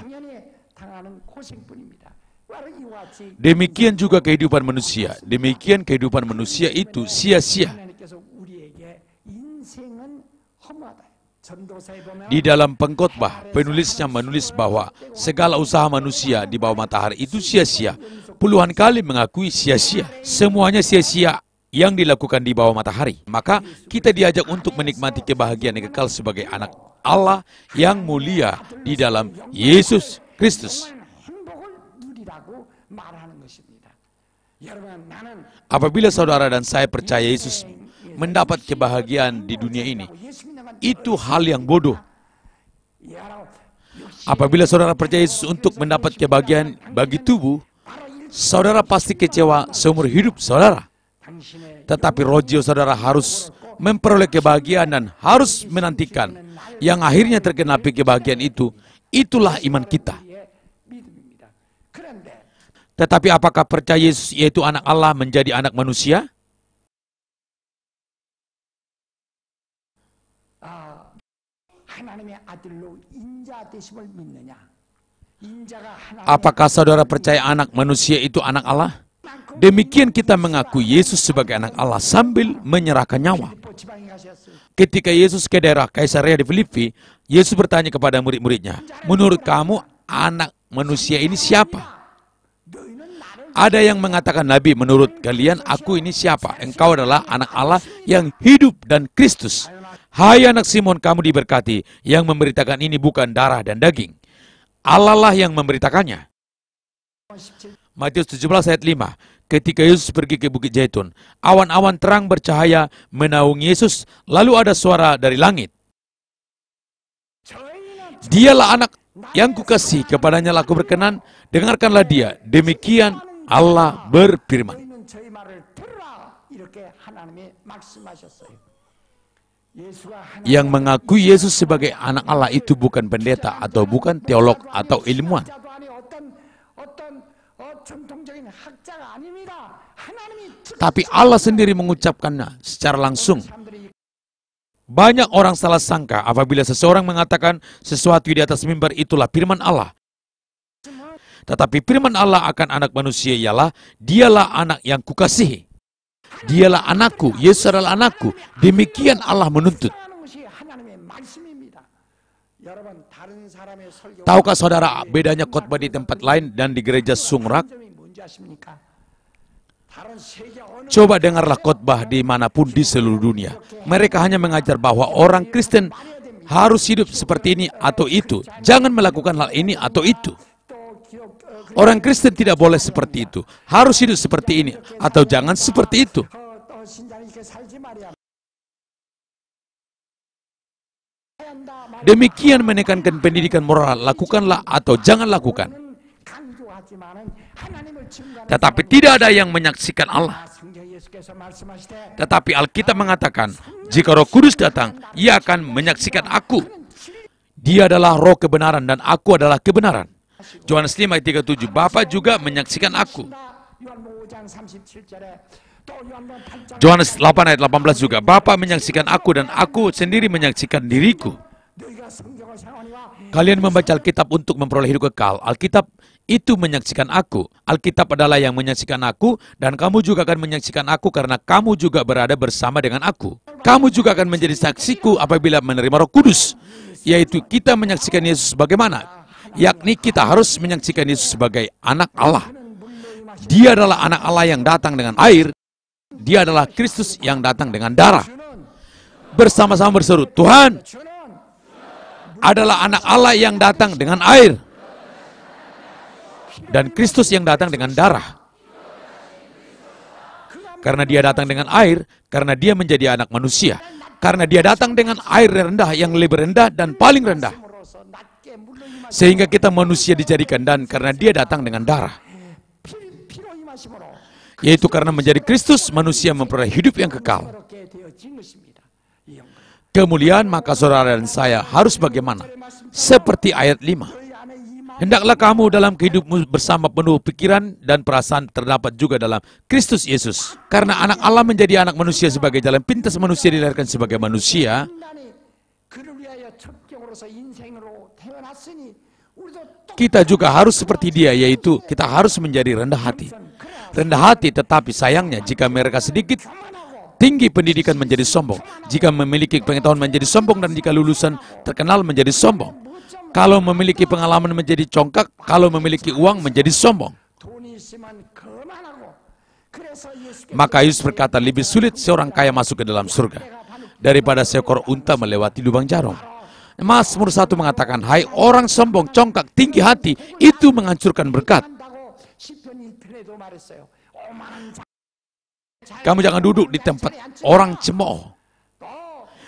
C: Demikian juga kehidupan manusia. Demikian kehidupan manusia itu sia-sia. Di dalam pengkhotbah, penulisnya menulis bahwa segala usaha manusia di bawah matahari itu sia-sia. Puluhan kali mengakui sia-sia. Semuanya sia-sia yang dilakukan di bawah matahari. Maka kita diajak untuk menikmati kebahagiaan yang kekal sebagai anak Allah yang mulia di dalam Yesus Kristus. Apabila saudara dan saya percaya Yesus mendapat kebahagiaan di dunia ini, itu hal yang bodoh. Apabila saudara percaya Yesus untuk mendapat kebahagiaan bagi tubuh, saudara pasti kecewa seumur hidup saudara. Tetapi roh jiwa saudara harus memperoleh kebahagiaan dan harus menantikan yang akhirnya tergenapi kebahagiaan itu. Itulah iman kita. Tetapi apakah percaya Yesus yaitu anak Allah menjadi anak manusia? Apakah saudara percaya anak manusia itu anak Allah? Demikian kita mengakui Yesus sebagai anak Allah sambil menyerahkan nyawa. Ketika Yesus ke daerah Kaisarea di Filipi, Yesus bertanya kepada murid-muridnya, menurut kamu anak manusia ini siapa? Ada yang mengatakan Nabi, menurut kalian aku ini siapa? Engkau adalah anak Allah yang hidup dan Kristus. Hai anak Simon, kamu diberkati, yang memberitakan ini bukan darah dan daging. Allah lah yang memberitakannya. Matius 17 ayat 5. Ketika Yesus pergi ke Bukit Zaitun, awan-awan terang bercahaya menaungi Yesus, lalu ada suara dari langit. Dialah anak yang kukasihi, kepadanya lah aku berkenan, dengarkanlah dia. Demikian Allah berfirman. Yang mengakui Yesus sebagai anak Allah itu bukan pendeta atau bukan teolog atau ilmuwan. Tapi Allah sendiri mengucapkannya secara langsung. Banyak orang salah sangka apabila seseorang mengatakan sesuatu di atas mimbar itulah firman Allah. Tetapi firman Allah akan anak manusia ialah, dialah anak yang kukasihi. Dialah anakku, Yesus adalah anakku. Demikian Allah menuntut. Tahukah saudara bedanya khotbah di tempat lain dan di gereja Sungrak? Coba dengarlah khotbah dimanapun di seluruh dunia. Mereka hanya mengajar bahwa orang Kristen harus hidup seperti ini atau itu. Jangan melakukan hal ini atau itu. Orang Kristen tidak boleh seperti itu. Harus hidup seperti ini atau jangan seperti itu. Demikian menekankan pendidikan moral, lakukanlah atau jangan lakukan. Tetapi tidak ada yang menyaksikan Allah. Tetapi Alkitab mengatakan, jika Roh Kudus datang, Ia akan menyaksikan aku. Dia adalah roh kebenaran dan aku adalah kebenaran. Yohanes 5 ayat 37, Bapa juga menyaksikan aku. Yohanes 8 ayat 18 juga, Bapa menyaksikan aku dan aku sendiri menyaksikan diriku. Kalian membaca Alkitab untuk memperoleh hidup kekal. Alkitab itu menyaksikan aku. Alkitab adalah yang menyaksikan aku, dan kamu juga akan menyaksikan aku karena kamu juga berada bersama dengan aku. Kamu juga akan menjadi saksiku apabila menerima Roh Kudus, yaitu kita menyaksikan Yesus bagaimana? Yakni kita harus menyaksikan Yesus sebagai anak Allah. Dia adalah anak Allah yang datang dengan air. Dia adalah Kristus yang datang dengan darah. Bersama-sama berseru, Tuhan adalah anak Allah yang datang dengan air. Dan Kristus yang datang dengan darah. Karena dia datang dengan air, karena dia menjadi anak manusia. Karena dia datang dengan air rendah yang lebih rendah dan paling rendah. Sehingga kita manusia dijadikan, dan karena dia datang dengan darah. Yaitu karena menjadi Kristus, manusia memperoleh hidup yang kekal. Kemuliaan, maka saudara dan saya harus bagaimana? Seperti ayat 5. Hendaklah kamu dalam kehidupmu bersama penuh pikiran dan perasaan terdapat juga dalam Kristus Yesus. Karena anak Allah menjadi anak manusia sebagai jalan pintas manusia dilahirkan sebagai manusia. Kita juga harus seperti dia, yaitu kita harus menjadi rendah hati. Rendah hati, tetapi sayangnya jika mereka sedikit tinggi pendidikan menjadi sombong. Jika memiliki pengetahuan menjadi sombong, dan jika lulusan terkenal menjadi sombong. Kalau memiliki pengalaman menjadi congkak, kalau memiliki uang menjadi sombong. Maka Yesus berkata, lebih sulit seorang kaya masuk ke dalam surga daripada seekor unta melewati lubang jarum. Mazmur 1 mengatakan, hai orang sombong, congkak, tinggi hati, itu menghancurkan berkat. Kamu jangan duduk di tempat orang cemooh.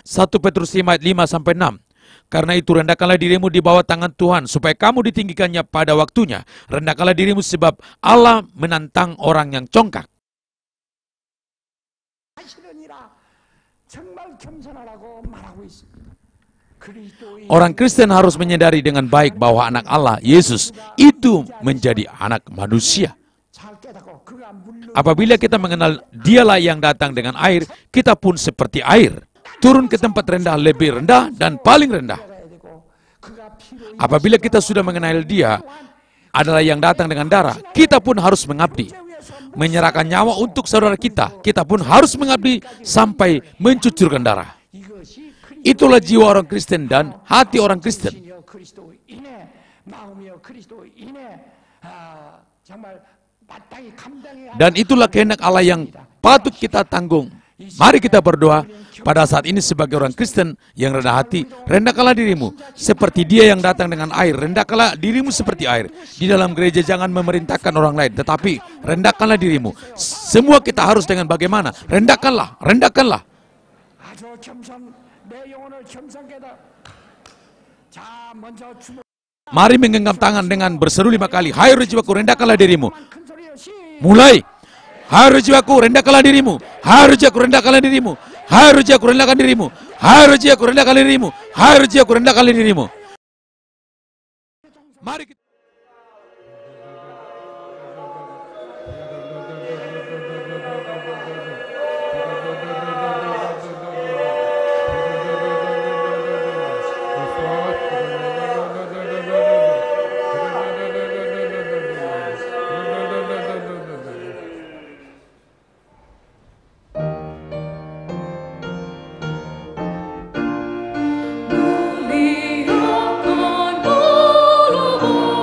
C: 1 Petrus 5 ayat 5-6. Karena itu rendahkanlah dirimu di bawah tangan Tuhan, supaya kamu ditinggikannya pada waktunya. Rendahkanlah dirimu sebab Allah menantang orang yang congkak. Orang Kristen harus menyadari dengan baik bahwa anak Allah, Yesus, itu menjadi anak manusia. Apabila kita mengenal dialah yang datang dengan air, kita pun seperti air. Turun ke tempat rendah, lebih rendah dan paling rendah. Apabila kita sudah mengenal dia adalah yang datang dengan darah, kita pun harus mengabdi. Menyerahkan nyawa untuk saudara kita, kita pun harus mengabdi sampai mencucurkan darah. Itulah jiwa orang Kristen dan hati orang Kristen. Dan itulah kehendak Allah yang patut kita tanggung. Mari kita berdoa pada saat ini sebagai orang Kristen yang rendah hati. Rendahkanlah dirimu seperti dia yang datang dengan air. Rendahkanlah dirimu seperti air. Di dalam gereja jangan memerintahkan orang lain, tetapi rendahkanlah dirimu. Semua kita harus dengan bagaimana? Rendahkanlah, rendahkanlah. Mari menggenggam tangan dengan berseru 5 kali. Hai roh jiwaku, rendahkanlah dirimu. Mulai. Hai roh jiwaku, rendahkanlah dirimu. Hai roh jiwaku, rendahkanlah dirimu. Hai roh jiwaku, rendahkan dirimu. Hai roh jiwaku, rendahkan dirimu. Hai roh jiwaku, rendahkan dirimu. Mari kita
E: Muliakan Allah.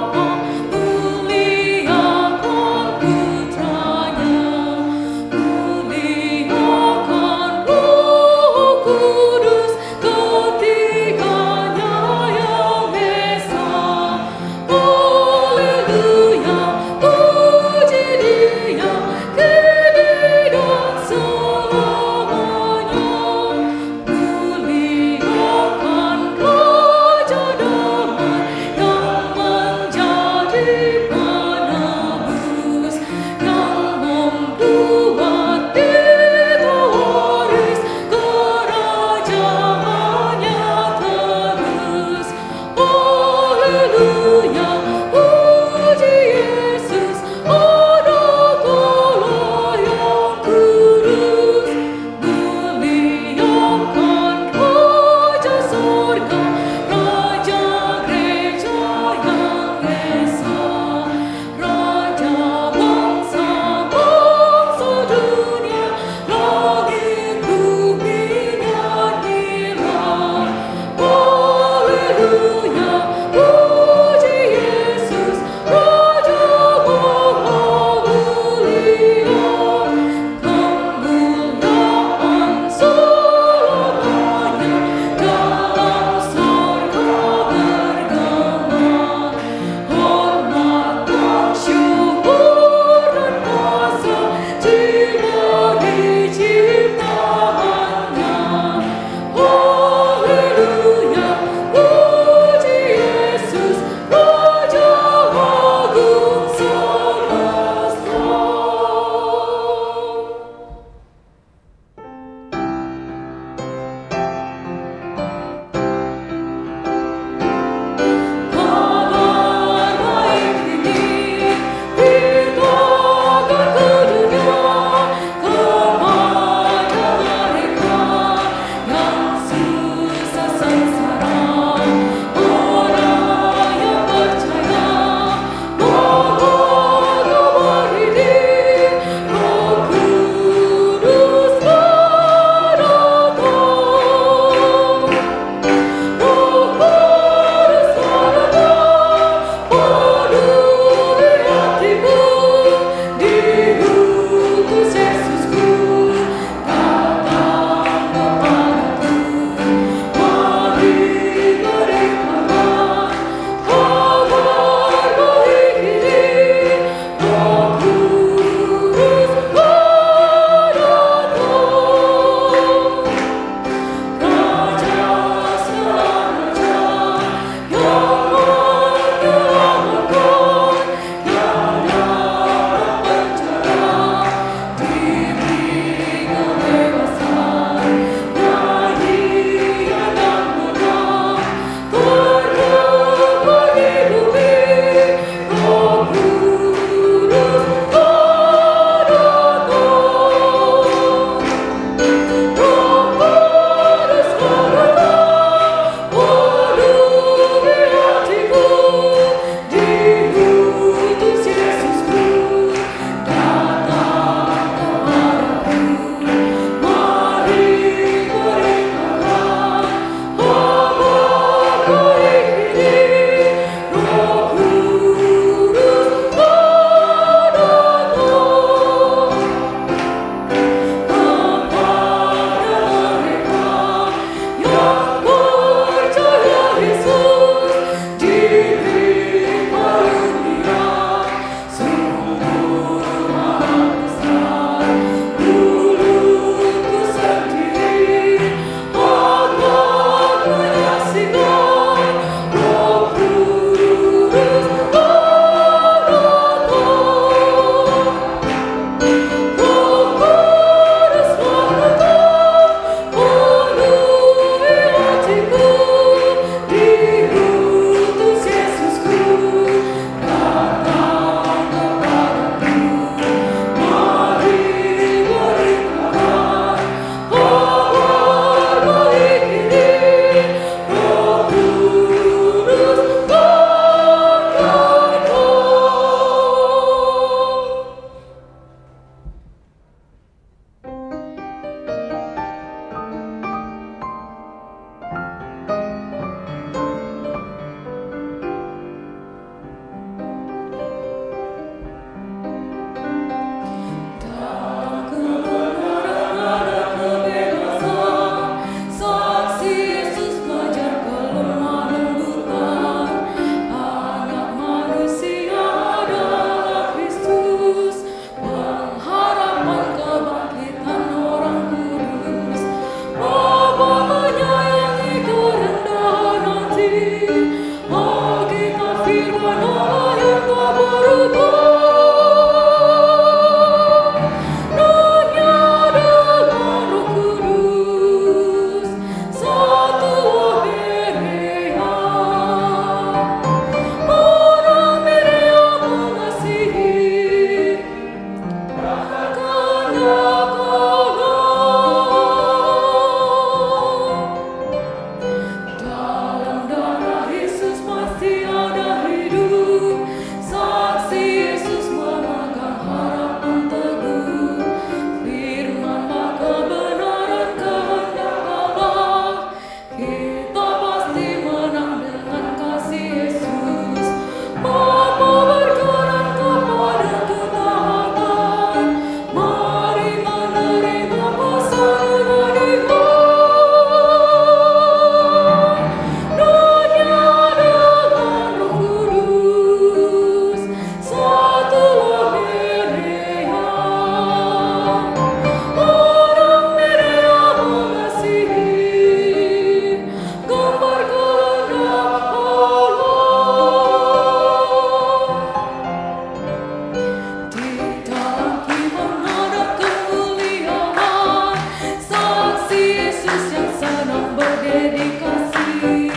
E: dikasihi.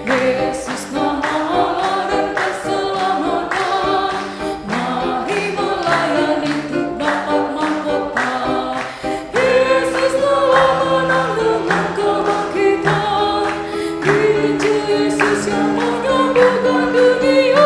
E: Yesus nama dan keselamatan, mari melayani untuk dapat mahkota. Yesus telah menang dengan kebangkitan, Injil Yesus yang menyembuhkan dunia.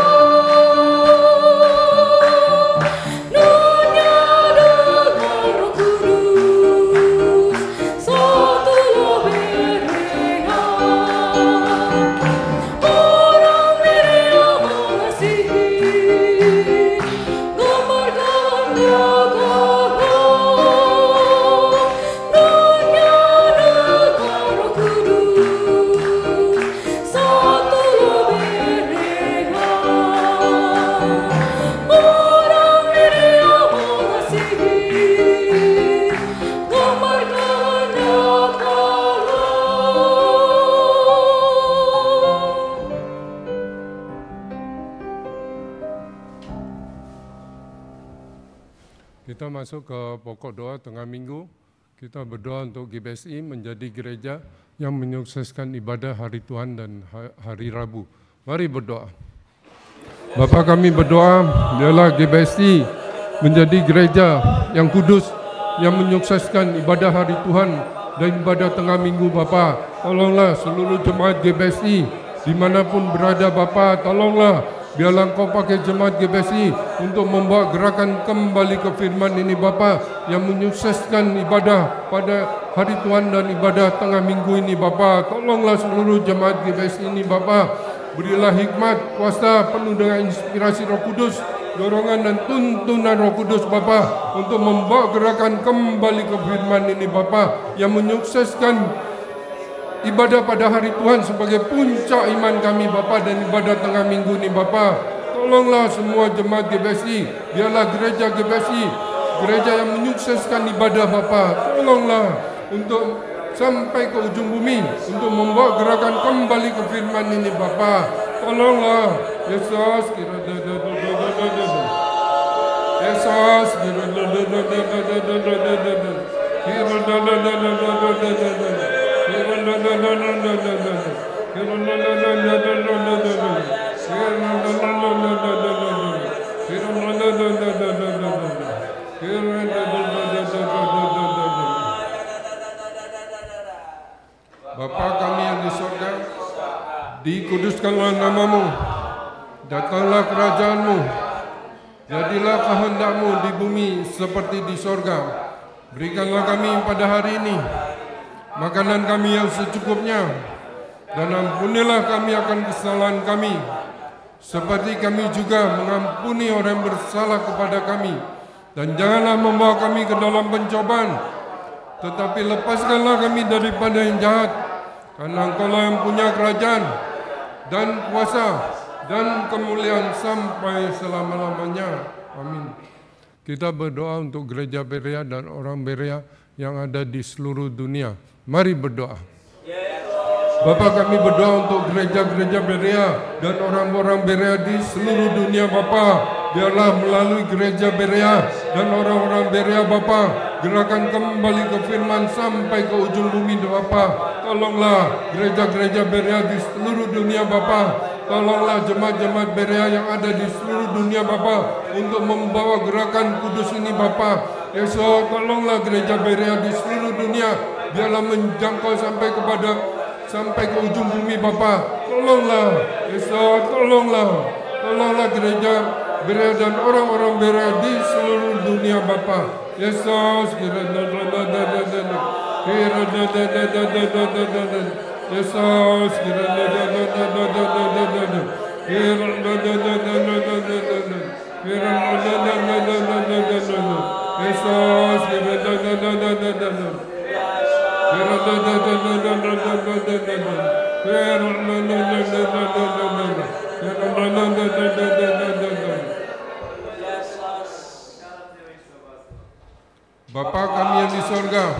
F: Kita masuk ke pokok doa tengah minggu. Kita berdoa untuk GBSI menjadi gereja yang menyukseskan ibadah hari Tuhan dan hari Rabu. Mari berdoa. Bapa kami berdoa, biarlah GBSI menjadi gereja yang kudus, yang menyukseskan ibadah hari Tuhan dan ibadah tengah minggu Bapa. Tolonglah seluruh jemaat GBSI dimanapun berada Bapa, tolonglah. Biarlah Engkau pakai jemaat GBSI untuk membawa gerakan kembali ke firman ini Bapa, yang menyukseskan ibadah pada hari Tuhan dan ibadah tengah minggu ini Bapa. Tolonglah seluruh jemaat GBSI ini Bapa. Berilah hikmat, kuasa penuh dengan inspirasi Roh Kudus, dorongan dan tuntunan Roh Kudus Bapa, untuk membawa gerakan kembali ke firman ini Bapa, yang menyukseskan ibadah pada hari Tuhan sebagai puncak iman kami Bapa, dan ibadah tengah minggu ini Bapa. Tolonglah semua jemaat GBSI, biarlah gereja GBSI gereja yang menyukseskan ibadah Bapa. Tolonglah untuk sampai ke ujung bumi, untuk membawa gerakan kembali ke firman ini Bapa. Tolonglah Yesus, Yesus, Bapa kami yang di surga, dikuduskanlah namamu, datanglah kerajaanmu, jadilah kehendak-mu di bumi seperti di surga. Berikanlah kami pada hari ini makanan kami yang secukupnya, dan ampunilah kami akan kesalahan kami, seperti kami juga mengampuni orang yang bersalah kepada kami. Dan janganlah membawa kami ke dalam pencobaan, tetapi lepaskanlah kami daripada yang jahat, karena Engkau-lah yang punya kerajaan dan kuasa dan kemuliaan sampai selama-lamanya. Amin. Kita berdoa untuk gereja Berea dan orang Berea yang ada di seluruh dunia. Mari berdoa. Bapa, kami berdoa untuk gereja-gereja Berea dan orang-orang Berea di seluruh dunia Bapa. Biarlah melalui gereja Berea dan orang-orang Berea Bapa, gerakan kembali ke firman sampai ke ujung bumi Bapa. Tolonglah gereja-gereja Berea di seluruh dunia Bapa. Tolonglah jemaat-jemaat Berea yang ada di seluruh dunia Bapa, untuk membawa gerakan kudus ini Bapa. Yesus, tolonglah gereja Berea di seluruh dunia, biarlah menjangkau sampai ke ujung bumi Bapa. Tolonglah Yesus, tolonglah gereja Berea dan orang-orang Berea di seluruh dunia Bapa. Yesus, Yesus, Bapa kami yang di sorga,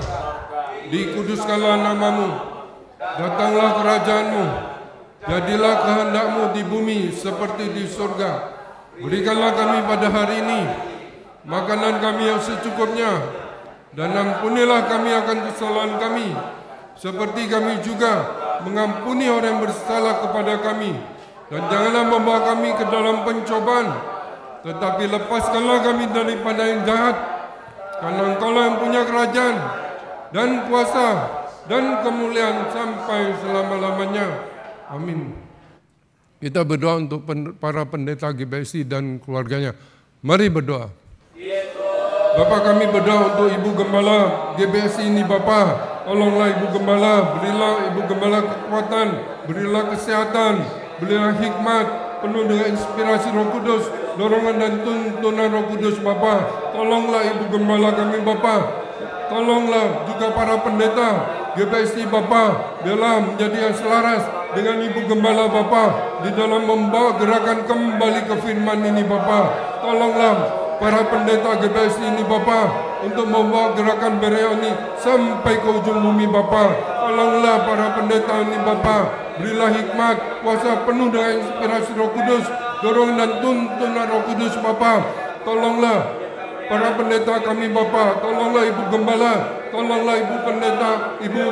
F: dikuduskanlah namamu, datanglah kerajaanmu, jadilah kehendak-mu di bumi seperti di surga. Berikanlah kami pada hari ini makanan kami yang secukupnya, dan ampunilah kami akan kesalahan kami, seperti kami juga mengampuni orang yang bersalah kepada kami. Dan janganlah membawa kami ke dalam pencobaan, tetapi lepaskanlah kami daripada yang jahat. Karena Engkaulah yang punya kerajaan dan kuasa dan kemuliaan sampai selama-lamanya. Amin. Kita berdoa untuk para pendeta GBSI dan keluarganya. Mari berdoa. Bapa, kami berdoa untuk Ibu Gembala GBSI ini Bapa. Tolonglah Ibu Gembala, berilah Ibu Gembala kekuatan, berilah kesehatan, berilah hikmat, penuh dengan inspirasi Roh Kudus, dorongan dan tuntunan Roh Kudus Bapa. Tolonglah Ibu Gembala kami Bapa. Tolonglah juga para pendeta GBSI Bapa, biarlah menjadi yang selaras dengan Ibu Gembala Bapa di dalam membawa gerakan kembali ke firman ini Bapa. Tolonglah para pendeta GBSI ini Bapa untuk membawa gerakan Berea ini sampai ke ujung bumi Bapa. Tolonglah para pendeta ini Bapa, berilah hikmat, kuasa penuh dengan inspirasi Roh Kudus, dorongan dan tuntunan Roh Kudus Bapa. Tolonglah para pendeta kami Bapa, tolonglah Ibu Gembala, tolonglah Ibu pendeta, Ibu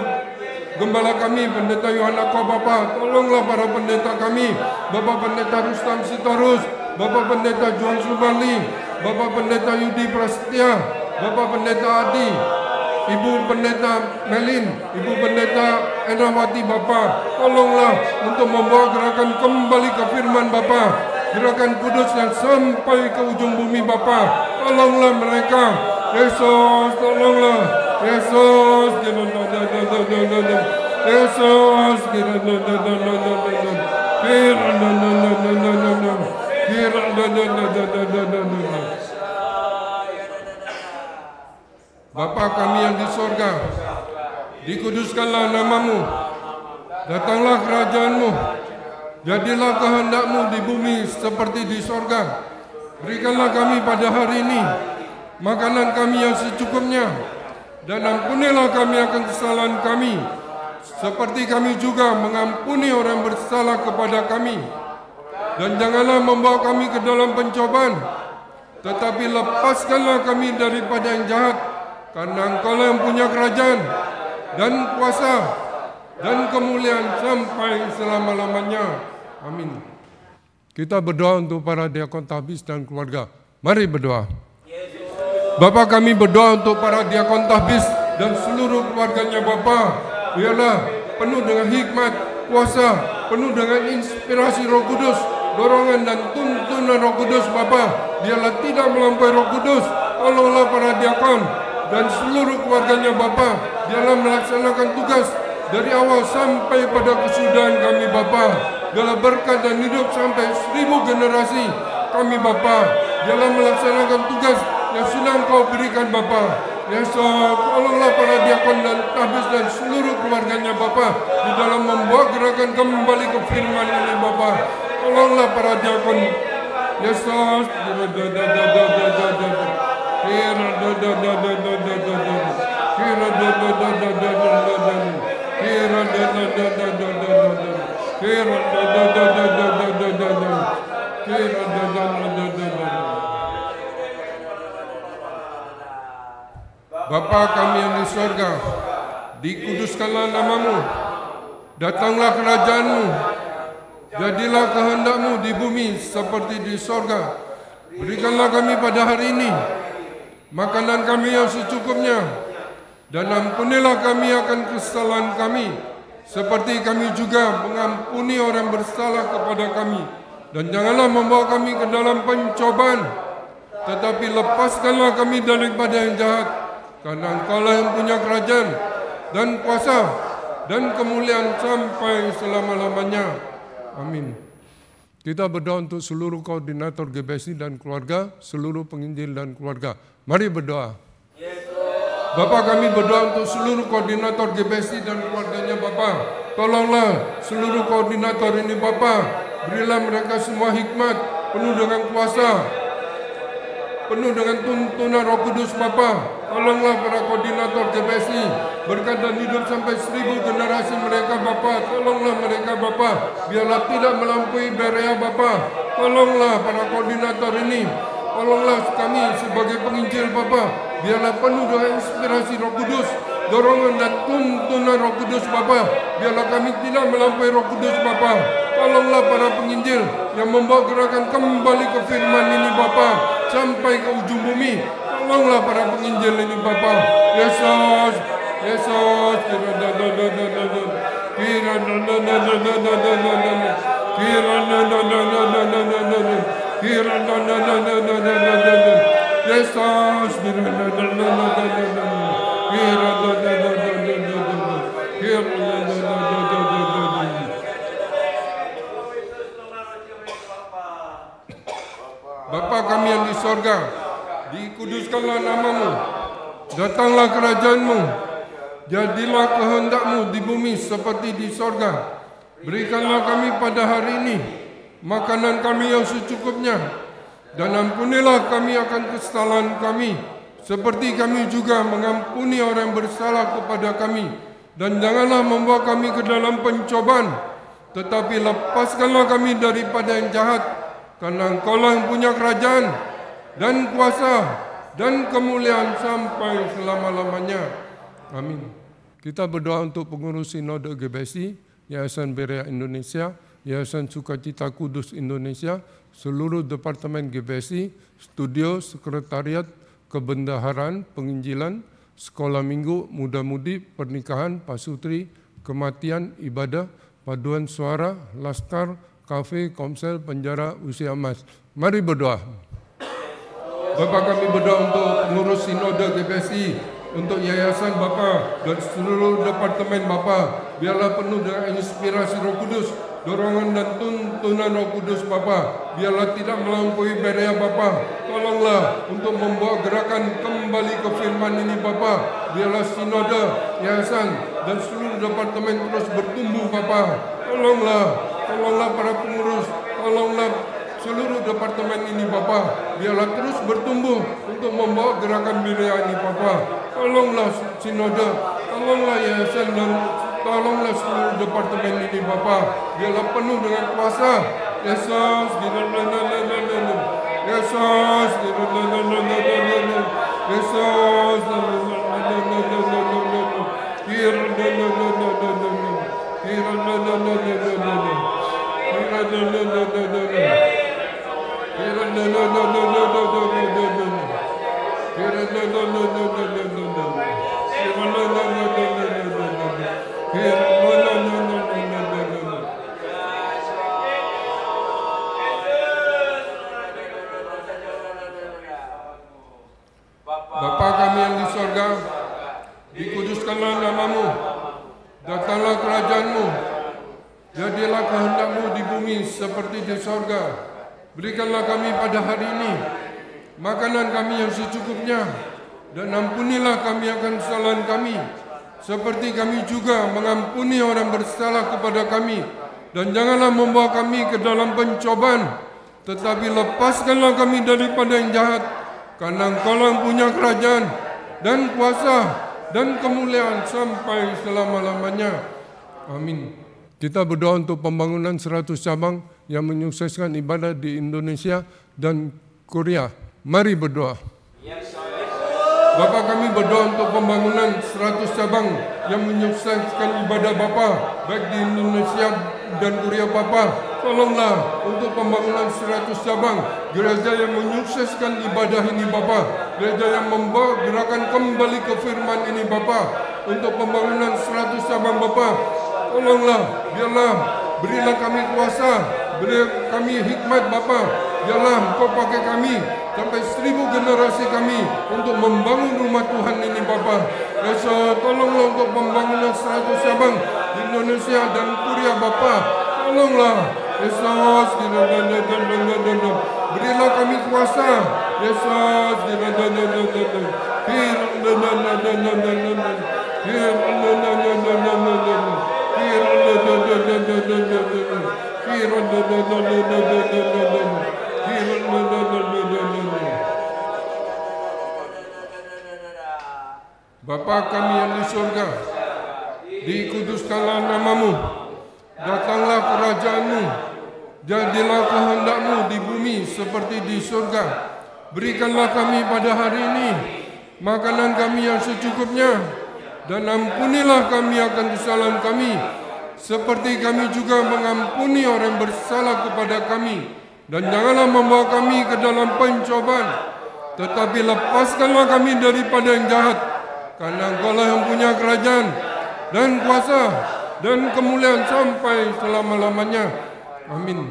F: Gembala kami, Pendeta Yohanako Bapa, tolonglah para pendeta kami, Bapak Pendeta Rustam Sitorus, Bapak Pendeta Juan Subali, Bapak Pendeta Yudi Prasetya, Bapak Pendeta Adi, Ibu Pendeta Melin, Ibu Pendeta Endrawati Bapa, tolonglah untuk membawa gerakan kembali ke firman Bapa, gerakan kudus yang sampai ke ujung bumi Bapa. Tolonglah mereka, Yesus, tolonglah, Yesus, Yesus, Bapa kami yang di sorga, dikuduskanlah namamu, datanglah kerajaanmu, jadilah kehendakmu di bumi seperti di sorga. Berikanlah kami pada hari ini makanan kami yang secukupnya, dan ampunilah kami akan kesalahan kami, seperti kami juga mengampuni orang bersalah kepada kami. Dan janganlah membawa kami ke dalam pencobaan, tetapi lepaskanlah kami daripada yang jahat, karena Engkaulah yang punya kerajaan dan kuasa dan kemuliaan sampai selama-lamanya. Amin. Kita berdoa untuk para diakon tahbis dan keluarga. Mari berdoa. Bapa, kami berdoa untuk para diakon tahbis dan seluruh keluarganya Bapa. Biarlah penuh dengan hikmat, kuasa, penuh dengan inspirasi Roh Kudus, dorongan dan tuntunan Roh Kudus Bapa. Biarlah tidak melampaui Roh Kudus. Tolonglah para diakon dan seluruh keluarganya Bapa. Biarlah melaksanakan tugas dari awal sampai pada kesudahan kami Bapa. Biarlah berkat dan hidup sampai 1000 generasi kami Bapa. Biarlah melaksanakan tugas yang sudah Engkau berikan Bapa. Yesus, tolonglah para diakon dan tahbis dan seluruh keluarganya Bapa di dalam membawa gerakan kembali ke firman ini Bapa. Tolonglah para diakon. Yesus, Bapa kami yang di sorga, dikuduskanlah namamu, datanglah kerajaanmu, jadilah kehendakmu di bumi seperti di sorga. Berikanlah kami pada hari ini makanan kami yang secukupnya, dan ampunilah kami akan kesalahan kami, seperti kami juga mengampuni orang bersalah kepada kami. Dan janganlah membawa kami ke dalam pencobaan, tetapi lepaskanlah kami daripada yang jahat, karena Engkaulah yang punya kerajaan dan kuasa dan kemuliaan sampai selama-lamanya. Amin. Kita berdoa untuk seluruh koordinator GBSI dan keluarga, seluruh penginjil dan keluarga. Mari berdoa. Bapa, kami berdoa untuk seluruh koordinator GBSI dan keluarganya Bapa. Tolonglah seluruh koordinator ini Bapa. Berilah mereka semua hikmat, penuh dengan kuasa, penuh dengan tuntunan Roh Kudus Bapa. Tolonglah para koordinator GBSI, berkat dan hidup sampai 1000 generasi mereka Bapa. Tolonglah mereka Bapa, biarlah tidak melampaui Berea Bapa. Tolonglah para koordinator ini, tolonglah kami sebagai penginjil Bapa, biarlah penuh dengan inspirasi Roh Kudus, dorongan dan tuntunan Roh Kudus Bapa. Biarlah kami tidak melampaui Roh Kudus Bapa. Tolonglah para penginjil yang membawa gerakan kembali ke firman ini Bapa, sampai ke ujung bumi. Tolonglah para penginjil ini Bapa. Yesus, Yesus, Bapa kami yang di sorga, dikuduskanlah namamu, datanglah kerajaanmu, jadilah kehendakmu di bumi seperti di sorga. Berikanlah kami pada hari ini makanan kami yang secukupnya, dan ampunilah kami akan kesalahan kami, seperti kami juga mengampuni orang yang bersalah kepada kami. Dan janganlah membawa kami ke dalam pencobaan, tetapi lepaskanlah kami daripada yang jahat. Karena Engkaulah yang punya kerajaan dan kuasa dan kemuliaan sampai selama-lamanya. Amin. Kita berdoa untuk pengurus Sinode GBSI, Yayasan Berea Indonesia, Yayasan Sukacita Kudus Indonesia, seluruh Departemen GBSI, studio, sekretariat, kebendaharaan, penginjilan, sekolah minggu, muda-mudi, pernikahan, pasutri, kematian, ibadah, paduan suara, laskar, kafe, komsel, penjara, usia emas. Mari berdoa. Bapa, kami berdoa untuk pengurus Sinode GBSI, untuk yayasan Bapa dan seluruh departemen Bapa. Biarlah penuh dengan inspirasi Roh Kudus, dorongan dan tuntunan Roh Kudus Bapa. Biarlah tidak melampaui Berea Bapa. Tolonglah untuk membawa gerakan kembali ke firman ini Bapa. Biarlah Sinode, yayasan dan seluruh departemen terus bertumbuh Bapa. Tolonglah para pengurus, tolonglah seluruh departemen ini Bapa. Biarlah terus bertumbuh untuk membawa gerakan Berea ini Bapa. Tolonglah Sinode, tolonglah yayasan dan tolonglah seluruh departemen ini Bapa. Biarlah penuh dengan kuasa. Yesus, Yesus, Bapa kami yang di sorga, dikuduskanlah namamu, datanglah kerajaanmu, jadilah kehendakmu di bumi seperti di sorga. Berikanlah kami pada hari ini makanan kami yang secukupnya, dan ampunilah kami akan kesalahan kami, seperti kami juga mengampuni orang bersalah kepada kami. Dan janganlah membawa kami ke dalam pencobaan, tetapi lepaskanlah kami daripada yang jahat. Karena Engkaulah yang punya kerajaan dan kuasa dan kemuliaan sampai selama-lamanya. Amin. Kita berdoa untuk pembangunan 100 cabang yang menyukseskan ibadah di Indonesia dan Korea. Mari berdoa. Bapa, kami berdoa untuk pembangunan 100 cabang yang menyukseskan ibadah Bapa, baik di Indonesia dan Korea Bapa. Tolonglah untuk pembangunan 100 cabang, gereja yang menyukseskan ibadah ini Bapa, gereja yang membawa gerakan kembali ke firman ini Bapa. Untuk pembangunan 100 cabang Bapa, tolonglah, biarlah, berilah kami kuasa, beri kami hikmat Bapa. Biarlah Engkau pakai kami sampai 1000 generasi kami untuk membangun rumah Tuhan ini Bapa. Yesus, tolonglah untuk pembangunan 100 cabang di Indonesia dan Korea Bapa. Tolonglah Yesus, berilah kami kuasa. Yesus, Bapa kami yang di surga, dikuduskanlah namamu, datanglah kerajaanmu, jadilah kehendakmu di bumi seperti di surga. Berikanlah kami pada hari ini makanan kami yang secukupnya, dan ampunilah kami akan kesalahan kami, seperti kami juga mengampuni orang yang bersalah kepada kami. Dan janganlah membawa kami ke dalam pencobaan, tetapi lepaskanlah kami daripada yang jahat. Karena Engkau-lah yang punya kerajaan dan kuasa dan kemuliaan sampai selama-lamanya. Amin.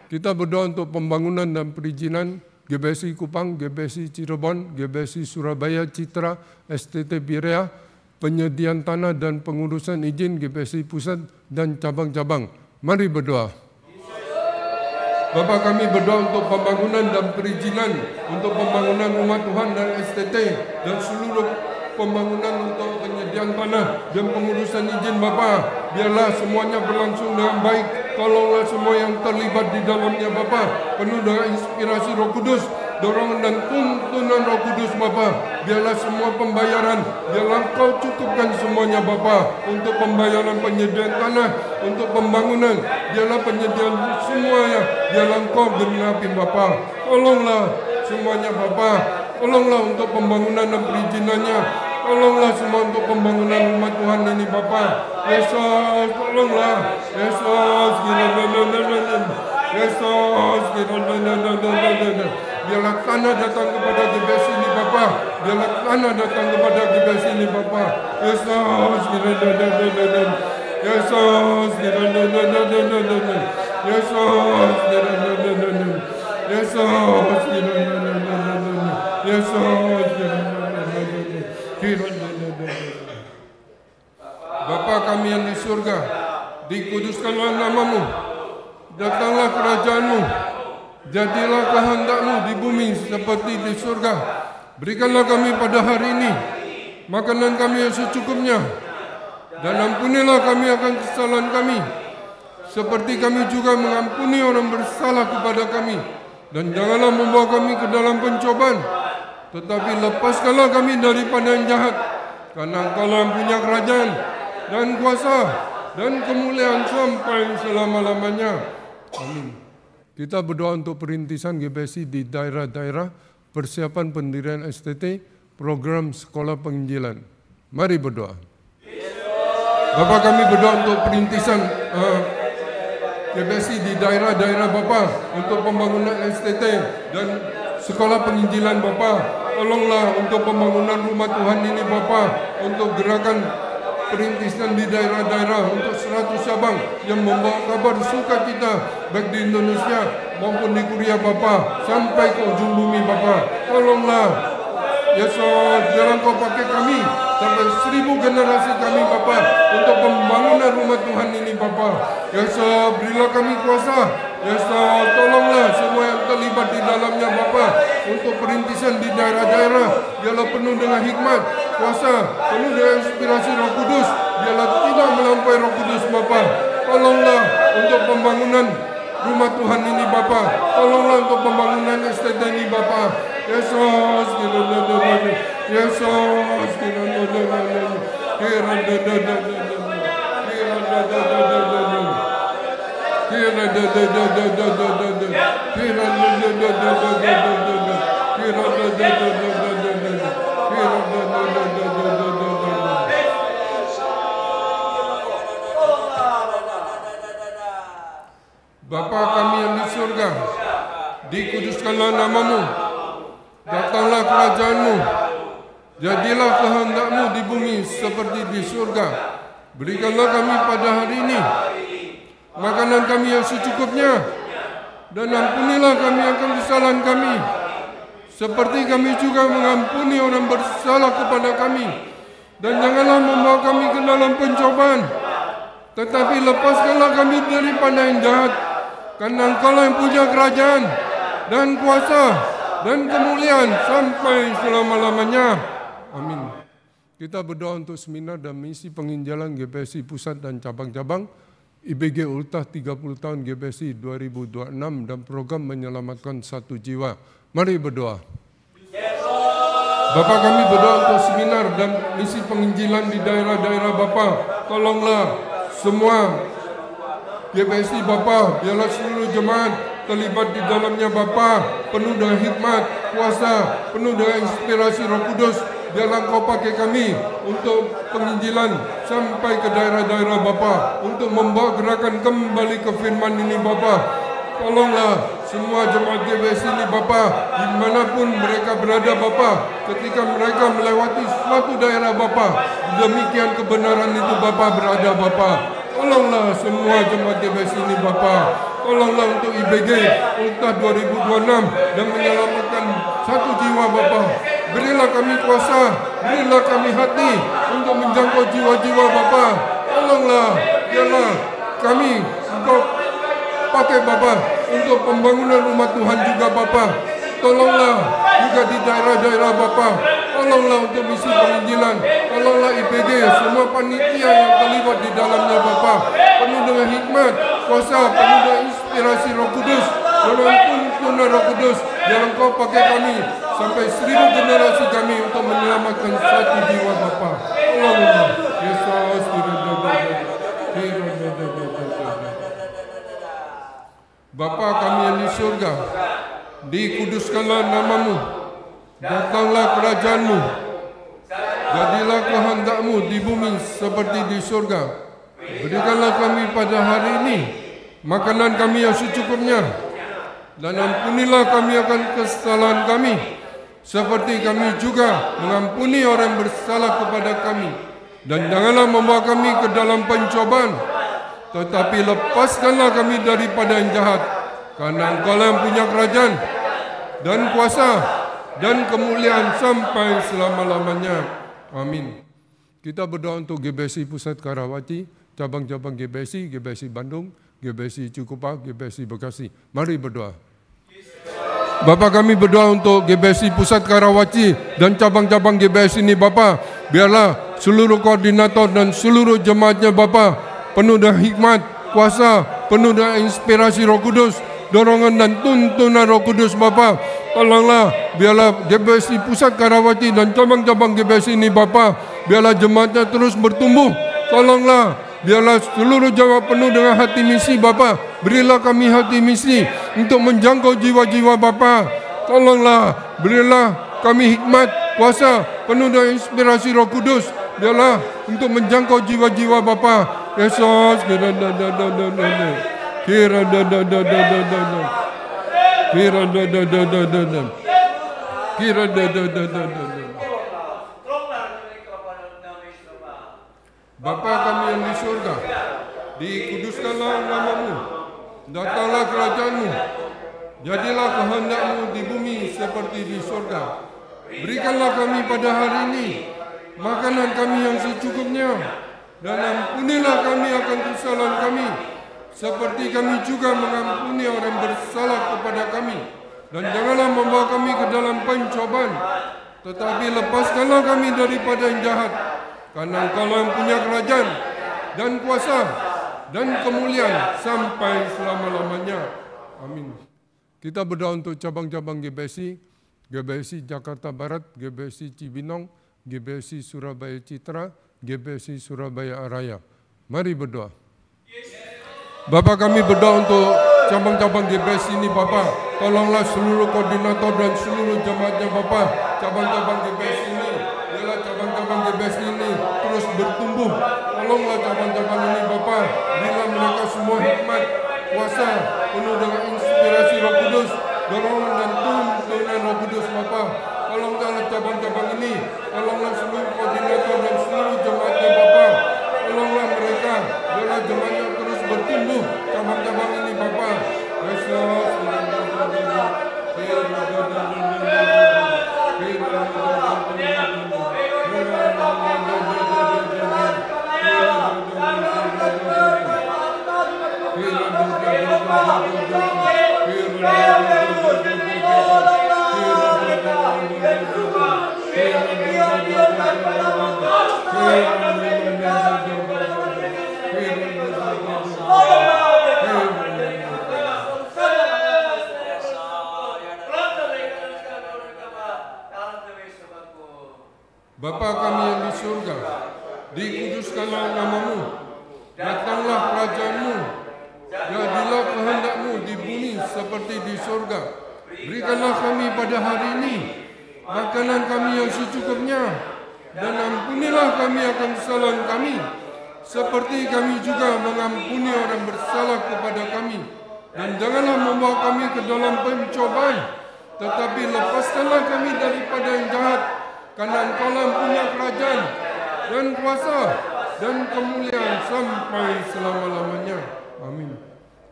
F: Kita berdoa untuk pembangunan dan perizinan GBSI Kupang, GBSI Cirebon, GBSI Surabaya Citra, STT Pirea, penyediaan tanah dan pengurusan izin GBSI Pusat dan cabang-cabang. Mari berdoa. Bapa, kami berdoa untuk pembangunan dan perizinan, untuk pembangunan rumah Tuhan dan STT, dan seluruh pembangunan untuk penyediaan tanah dan pengurusan izin Bapa. Biarlah semuanya berlangsung dengan baik. Tolonglah semua yang terlibat di dalamnya Bapa, penuh dengan inspirasi Roh Kudus, dorongan dan tuntunan Roh Kudus Bapa. Biarlah semua pembayaran, biarlah Engkau cukupkan semuanya Bapa, untuk pembayaran penyediaan tanah, untuk pembangunan, biarlah penyediaan semuanya, biarlah Engkau genapi Bapa. Tolonglah semuanya Bapa, tolonglah untuk pembangunan dan perizinannya, tolonglah semua untuk pembangunan rumah Tuhan ini Bapa. Yesus, tolonglah. Yesus, Yesus, biarlah tanah datang kepada GBS ini Bapa. Biarlah tanah datang kepada GBS ini Bapa. Yesus, Yesus, Bapa kami yang di surga, dikuduskanlah namamu, datanglah kerajaanmu, jadilah kehendak-mu di bumi seperti di surga. Berikanlah kami pada hari ini makanan kami yang secukupnya, dan ampunilah kami akan kesalahan kami, seperti kami juga mengampuni orang bersalah kepada kami. Dan janganlah membawa kami ke dalam pencobaan, tetapi lepaskanlah kami daripada yang jahat. Karena Engkau yang punya kerajaan dan kuasa dan kemuliaan sampai selama-lamanya. Amin. Kita berdoa untuk perintisan GBSI di daerah-daerah, persiapan pendirian STT, program sekolah penginjilan. Mari berdoa. Bapa, kami berdoa untuk perintisan GBSI di daerah-daerah Bapa, untuk pembangunan STT dan sekolah penginjilan Bapa. Tolonglah untuk pembangunan rumah Tuhan ini Bapa, untuk gerakan perintisan di daerah-daerah, untuk 100 cabang yang membawa kabar sukacita baik di Indonesia maupun di Korea Bapa, sampai ke ujung bumi Bapa. Tolonglah Yesus, biarlah Kau pakai kami sampai 1000 generasi kami Bapa, untuk pembangunan rumah Tuhan ini Bapa. Yesus, berilah kami kuasa. Yesus, tolonglah semua yang terlibat di dalamnya Bapa, untuk perintisan di daerah-daerah. Biarlah penuh dengan hikmat, kuasa, penuh dengan inspirasi Roh Kudus. Biarlah tidak melampaui Roh Kudus Bapa. Tolonglah untuk pembangunan rumah Tuhan ini Bapa. Tolonglah untuk pembangunan STT ini Bapa. Yesus, Yesus, Bapa kami yang di surga, dikuduskanlah namamu, datanglah kerajaanmu, jadilah kehendak-mu di bumi seperti di surga. Berikanlah kami pada hari ini makanan kami yang secukupnya, dan ampunilah kami akan kesalahan kami, seperti kami juga mengampuni orang bersalah kepada kami. Dan janganlah membawa kami ke dalam pencobaan, tetapi lepaskanlah kami daripada yang jahat. Karena Engkau-lah yang punya kerajaan dan kuasa dan kemuliaan sampai selama-lamanya. Amin. Kita berdoa untuk seminar dan misi penginjalan GBSI Pusat dan cabang-cabang, IBG Ultah 30 tahun GBSI 2026 dan program menyelamatkan 1 jiwa. Mari berdoa. Bapa, kami berdoa untuk seminar dan misi penginjilan di daerah-daerah Bapa. Tolonglah semua GBSI Bapa, biarlah seluruh jemaat terlibat di dalamnya Bapa, penuh dengan hikmat, kuasa, penuh dengan inspirasi Roh Kudus. biarlah Engkau pakai kami untuk penginjilan sampai ke daerah-daerah Bapa, untuk membawa gerakan kembali ke firman ini Bapa. Tolonglah semua jemaat GBS ini Bapa, dimanapun mereka berada Bapa, ketika mereka melewati suatu daerah Bapa, demikian kebenaran itu Bapa berada Bapa. Tolonglah semua jemaat GBS ini Bapa. Tolonglah untuk IBG Ultah 2026 dan menyelamatkan satu jiwa Bapa. Berilah kami kuasa, berilah kami hati untuk menjangkau jiwa-jiwa Bapa. Tolonglah, biarlah kami Engkau pakai Bapa untuk pembangunan rumah Tuhan juga Bapa. Tolonglah juga di daerah-daerah Bapa. Tolonglah untuk misi penginjilan. Tolonglah IPG, semua panitia yang terlibat di dalamnya Bapa. Penuh dengan hikmat, kuasa, penuh dengan inspirasi Roh Kudus. Dalam tuntunan Roh Kudus, yang Engkau pakai kami sampai 1000 generasi kami untuk menyelamatkan satu jiwa Bapa. Tolonglah Yesus. Bapa kami yang di surga, dikuduskanlah namamu, datanglah kerajaan-Mu, jadilah kehendak-Mu di bumi seperti di surga. Berikanlah kami pada hari ini makanan kami yang secukupnya, dan ampunilah kami akan kesalahan kami, seperti kami juga mengampuni orang yang bersalah kepada kami. Dan janganlah membawa kami ke dalam pencobaan, tetapi lepaskanlah kami daripada yang jahat, karena Engkau yang punya kerajaan dan kuasa dan kemuliaan sampai selama-lamanya. Amin. Kita berdoa untuk GBSI Pusat Karawaci, cabang-cabang GBSI, GBSI Bandung, GBSI Cikupa, GBSI Bekasi. Mari berdoa. Bapa, kami berdoa untuk GBSI Pusat Karawaci dan cabang-cabang GBSI ini Bapa. Biarlah seluruh koordinator dan seluruh jemaatnya Bapa penuh dengan hikmat, kuasa, penuh dengan inspirasi Roh Kudus, dorongan dan tuntunan Roh Kudus Bapa. Tolonglah, biarlah GBSI Pusat Karawaci dan cabang-cabang GBSI ini Bapa, biarlah jemaatnya terus bertumbuh. Tolonglah, biarlah seluruh jemaat penuh dengan hati misi Bapa. Berilah kami hati misi untuk menjangkau jiwa-jiwa Bapa. Tolonglah, berilah kami hikmat, kuasa, penuh dengan inspirasi Roh Kudus. Biarlah untuk menjangkau jiwa-jiwa Bapa. Yesus, Bapa kami yang di surga, dikuduskanlah namamu, datanglah kerajaan-Mu, jadilah kehendak-Mu di bumi seperti di surga. Berikanlah kami pada hari ini makanan kami yang secukupnya, dan ampunilah kami akan kesalahan kami, seperti kami juga mengampuni orang bersalah kepada kami. Dan janganlah membawa kami ke dalam pencobaan, tetapi lepaskanlah kami daripada yang jahat, karena Engkau yang punya kerajaan dan kuasa dan kemuliaan sampai selama-lamanya. Amin. Kita berdoa untuk cabang-cabang GBSI, GBSI Jakarta Barat, GBSI Cibinong, GBSI Surabaya Citra, GBSI Surabaya Araya. Mari berdoa. Bapa, kami berdoa untuk cabang-cabang GBSI ini Bapa. Tolonglah seluruh koordinator dan seluruh jemaatnya Bapa. Cabang-cabang GBSI ini, biarlah cabang-cabang GBSI ini terus bertumbuh. Tolonglah cabang-cabang ini Bapa. Berilah mereka semua hikmat, kuasa, penuh dengan inspirasi Roh Kudus, dorongan dan tuntunan Roh Kudus Bapa. Tolonglah cabang-cabang ini, tolonglah seluruh koordinator dan seluruh jemaatnya Bapa. Tolonglah mereka, biarlah jemaatnya terus bertumbuh, cabang-cabang ini Bapa. Yesus. Bapa kami yang di surga, dikuduskanlah namamu, datanglah kerajaan-Mu, jadilah kehendak-Mu di bumi seperti di surga. Berikanlah kami pada hari ini makanan kami yang secukupnya. Dan ampunilah kami akan kesalahan kami, seperti kami juga mengampuni orang bersalah kepada kami. Dan janganlah membawa kami ke dalam pencobaan, tetapi lepaskanlah kami daripada yang jahat. Karena Engkau-lah yang punya kerajaan dan kuasa dan kemuliaan sampai selama-lamanya. Amin.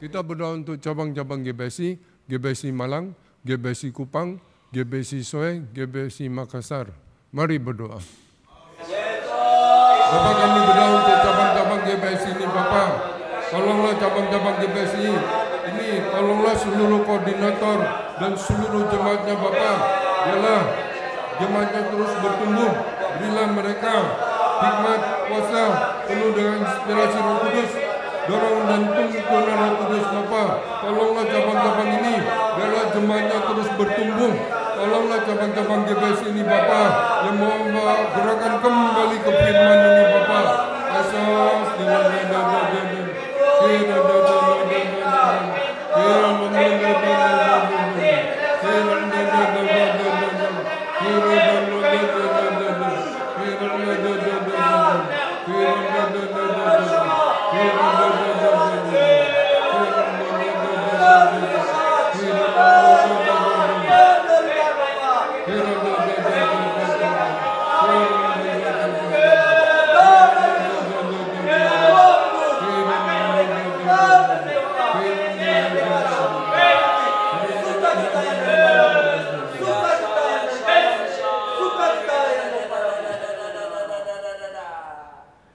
F: Kita berdoa untuk cabang-cabang GBSI, GBSI Malang, GBSI Kupang, GBSI Soe, GBSI Makassar. Mari berdoa. Bapa, kami berdoa untuk cabang-cabang GBSI ini, Bapa. Tolonglah cabang-cabang GBSI ini, tolonglah seluruh koordinator dan seluruh jemaatnya, Bapa. Biarlah jemaatnya terus bertumbuh. Berilah mereka hikmat, kuasa, penuh dengan inspirasi Roh Kudus, dorong dan tuntunan Roh Kudus, Bapa. Tolonglah cabang-cabang ini, biarlah jemaatnya terus bertumbuh. Tolonglah cabang-cabang GBS ini, Bapa, yang mau gerakan kembali ke firman ini, Bapa. Asas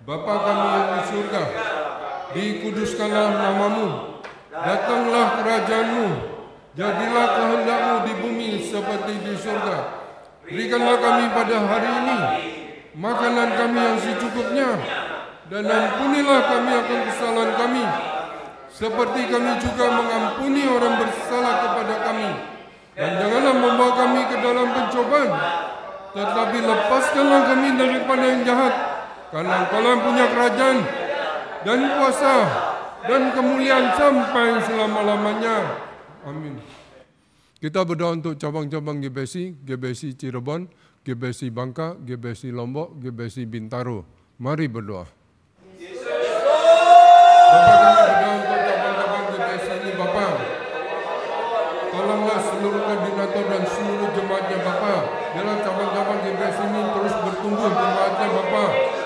F: Bapa kami yang di surga, dikuduskanlah namamu, datanglah kerajaanmu, jadilah kehendakmu di bumi seperti di surga. Berikanlah kami pada hari ini makanan kami yang secukupnya, dan ampunilah kami akan kesalahan kami, seperti kami juga mengampuni orang bersalah kepada kami. Dan janganlah membawa kami ke dalam pencobaan, tetapi lepaskanlah kami daripada yang jahat. Karena Engkau yang punya kerajaan dan kuasa dan kemuliaan sampai selama-lamanya. Amin. Kita berdoa untuk cabang-cabang GBSI, GBSI Cirebon, GBSI Bangka, GBSI Lombok, GBSI Bintaro. Mari berdoa. Bapa, kami berdoa untuk cabang-cabang GBSI ini, Bapa. Tolonglah seluruh koordinator dan seluruh jemaatnya, Bapa. Biarlah cabang-cabang GBSI ini terus bertumbuh jemaatnya, Bapa.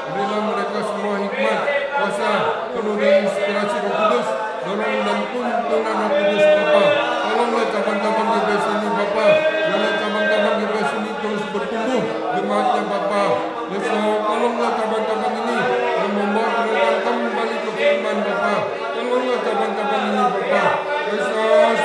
F: Berilah mereka semua hikmat, kuasa, penuh dengan inspirasi Roh Kudus, dorong dan tuntunan Roh Kudus, Bapa. Tolonglah cabang-cabang GBS ini, Bapa. Biarlah cabang-cabang GBS ini terus bertumbuh jemaatnya, Bapa. Yesus, tolonglah cabang-cabang ini yang membawa mereka kembali ke firman, Bapa. Tolonglah cabang-cabang ini, Bapa. Yesus,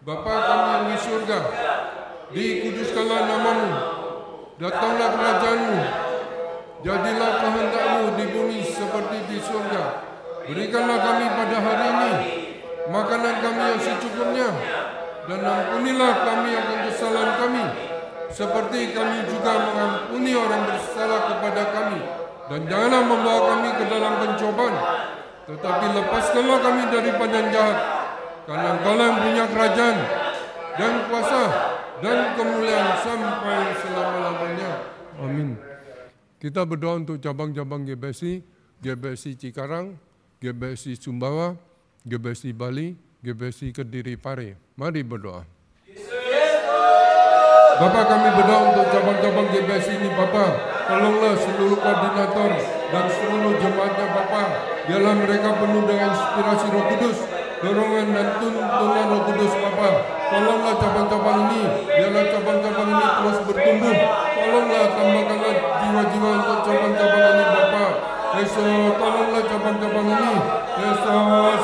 F: Bapa kami yang di surga, dikuduskanlah namamu, datanglah kerajaanmu, jadilah kehendakmu di bumi seperti di surga. Berikanlah kami pada hari ini makanan kami yang secukupnya, dan ampunilah kami akan kesalahan kami, seperti kami juga mengampuni orang bersalah kepada kami. Dan janganlah membawa kami ke dalam pencobaan, tetapi lepaskanlah kami daripada yang jahat. Karena Engkau yang punya kerajaan dan kuasa dan kemuliaan sampai selama-lamanya. Amin. Kita berdoa untuk cabang-cabang GBSI, GBSI Cikarang, GBSI Sumbawa, GBSI Bali, GBSI Kediri Pare. Mari berdoa. Bapa, kami berdoa untuk cabang-cabang GBSI ini, Bapa. Tolonglah seluruh koordinator dan seluruh jemaatnya, Bapa. Biarlah mereka penuh dengan inspirasi Roh Kudus, dorongan dan tuntunan Roh Kudus, Bapa. Tolonglah cabang-cabang ini, biarlah cabang-cabang ini terus bertumbuh. Tolonglah tambahkanlah jiwa-jiwa untuk cabang-cabang ini, Bapa. Yesus, tolonglah cabang-cabang ini. Yesus,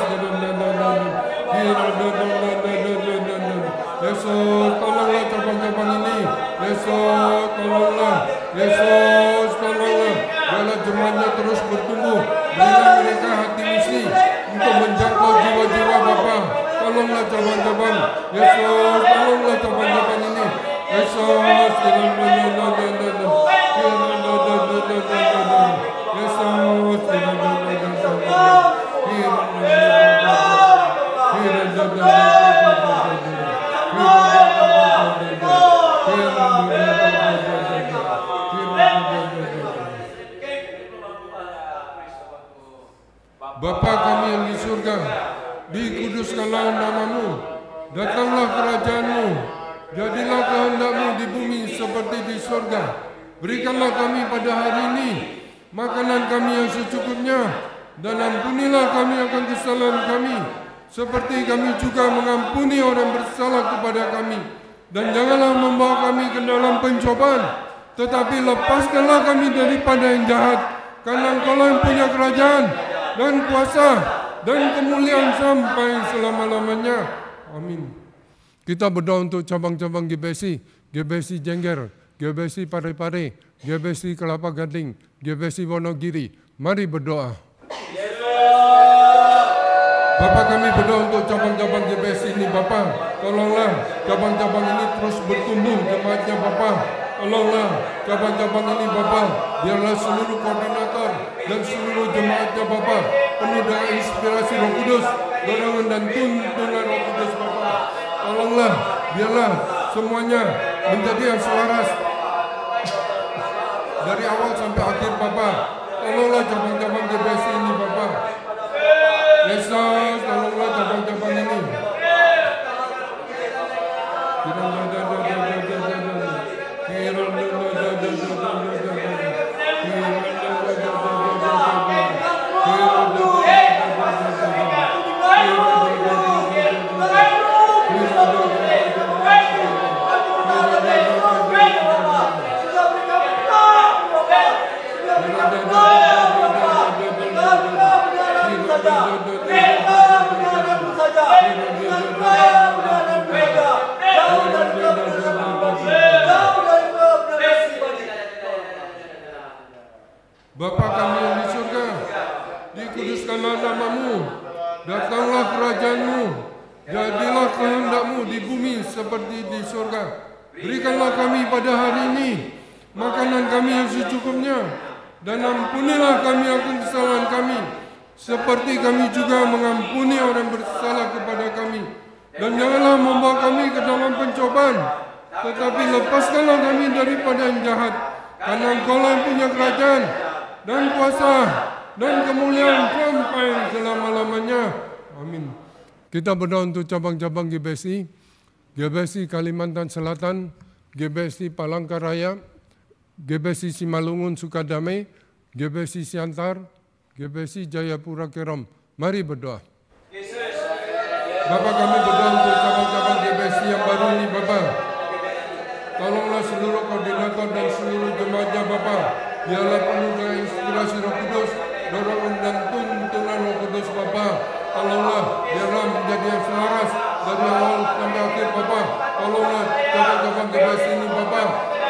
F: Yesus, tolonglah cabang-cabang ini. Yesus, tolonglah. Yesus, tolonglah. Biarlah jemaatnya terus bertumbuh. Berilah mereka hati misi untuk menjangkau jiwa-jiwa Bapa. Tolonglah cabang-cabang. Yesus, tolonglah cabang-cabang ini. Yesus, Bapa kami yang di surga, dikuduskanlah nama-Mu, datanglah kerajaan-Mu, jadilah kehendak-Mu di bumi seperti di surga. Berikanlah kami pada hari ini makanan kami yang secukupnya, dan ampunilah kami akan kesalahan kami, seperti kami juga mengampuni orang bersalah kepada kami. Dan janganlah membawa kami ke dalam pencobaan, tetapi lepaskanlah kami daripada yang jahat, karena Engkau yang punya kerajaan dan kuasa dan kemuliaan sampai selama-lamanya. Amin. Kita berdoa untuk cabang-cabang GBC, GBC Jengger, GBC Parepare, GBC Kelapa Gading, GBC Wonogiri. Mari berdoa. Bapa, kami berdoa untuk cabang-cabang GBC ini Bapa. Tolonglah cabang-cabang ini terus bertumbuh jemaatnya Bapa. Tolonglah cabang-cabang ini Bapa. Biarlah seluruh koordinator dan seluruh jemaatnya Bapa penuh dengan inspirasi Roh Kudus, dorongan dan tuntunan Roh Kudus Bapa. Tolonglah, biarlah semuanya menjadi yang selaras dari awal sampai akhir Bapa. Tolonglah cabang-cabang GBC ini Bapa. Yesus, tolonglah cabang-cabang ini. Bapa kami yang di surga, dikuduskanlah nama-Mu, datanglah kerajaan-Mu, jadilah kehendak-Mu di bumi seperti di surga. Berikanlah kami pada hari ini makanan kami yang secukupnya, dan ampunilah kami akan kesalahan kami, seperti kami juga mengampuni orang bersalah kepada kami. Dan janganlah membawa kami ke dalam pencobaan, tetapi lepaskanlah kami daripada yang jahat, karena Engkau yang punya kerajaan dan kuasa dan kemuliaan sampai selama-lamanya. Amin. Kita berdoa untuk cabang-cabang GBC, GBC Kalimantan Selatan, GBC Palangkaraya, GBC Simalungun Sukadamai, GBC Siantar, GBC Jayapura Kerom. Mari berdoa. Bapa, kami berdoa untuk cabang-cabang GBC yang baru ini Bapa. Tolonglah seluruh koordinator dan seluruh jemaatnya Bapa. Biarlah penuh dengan inspirasi Roh Kudus, dorongan dan tuntunan Roh Kudus Bapa. Tolonglah, biarlah menjadi yang selaras dari awal sampai akhir Bapa. Tolonglah cabang-cabang GBC ini Bapa.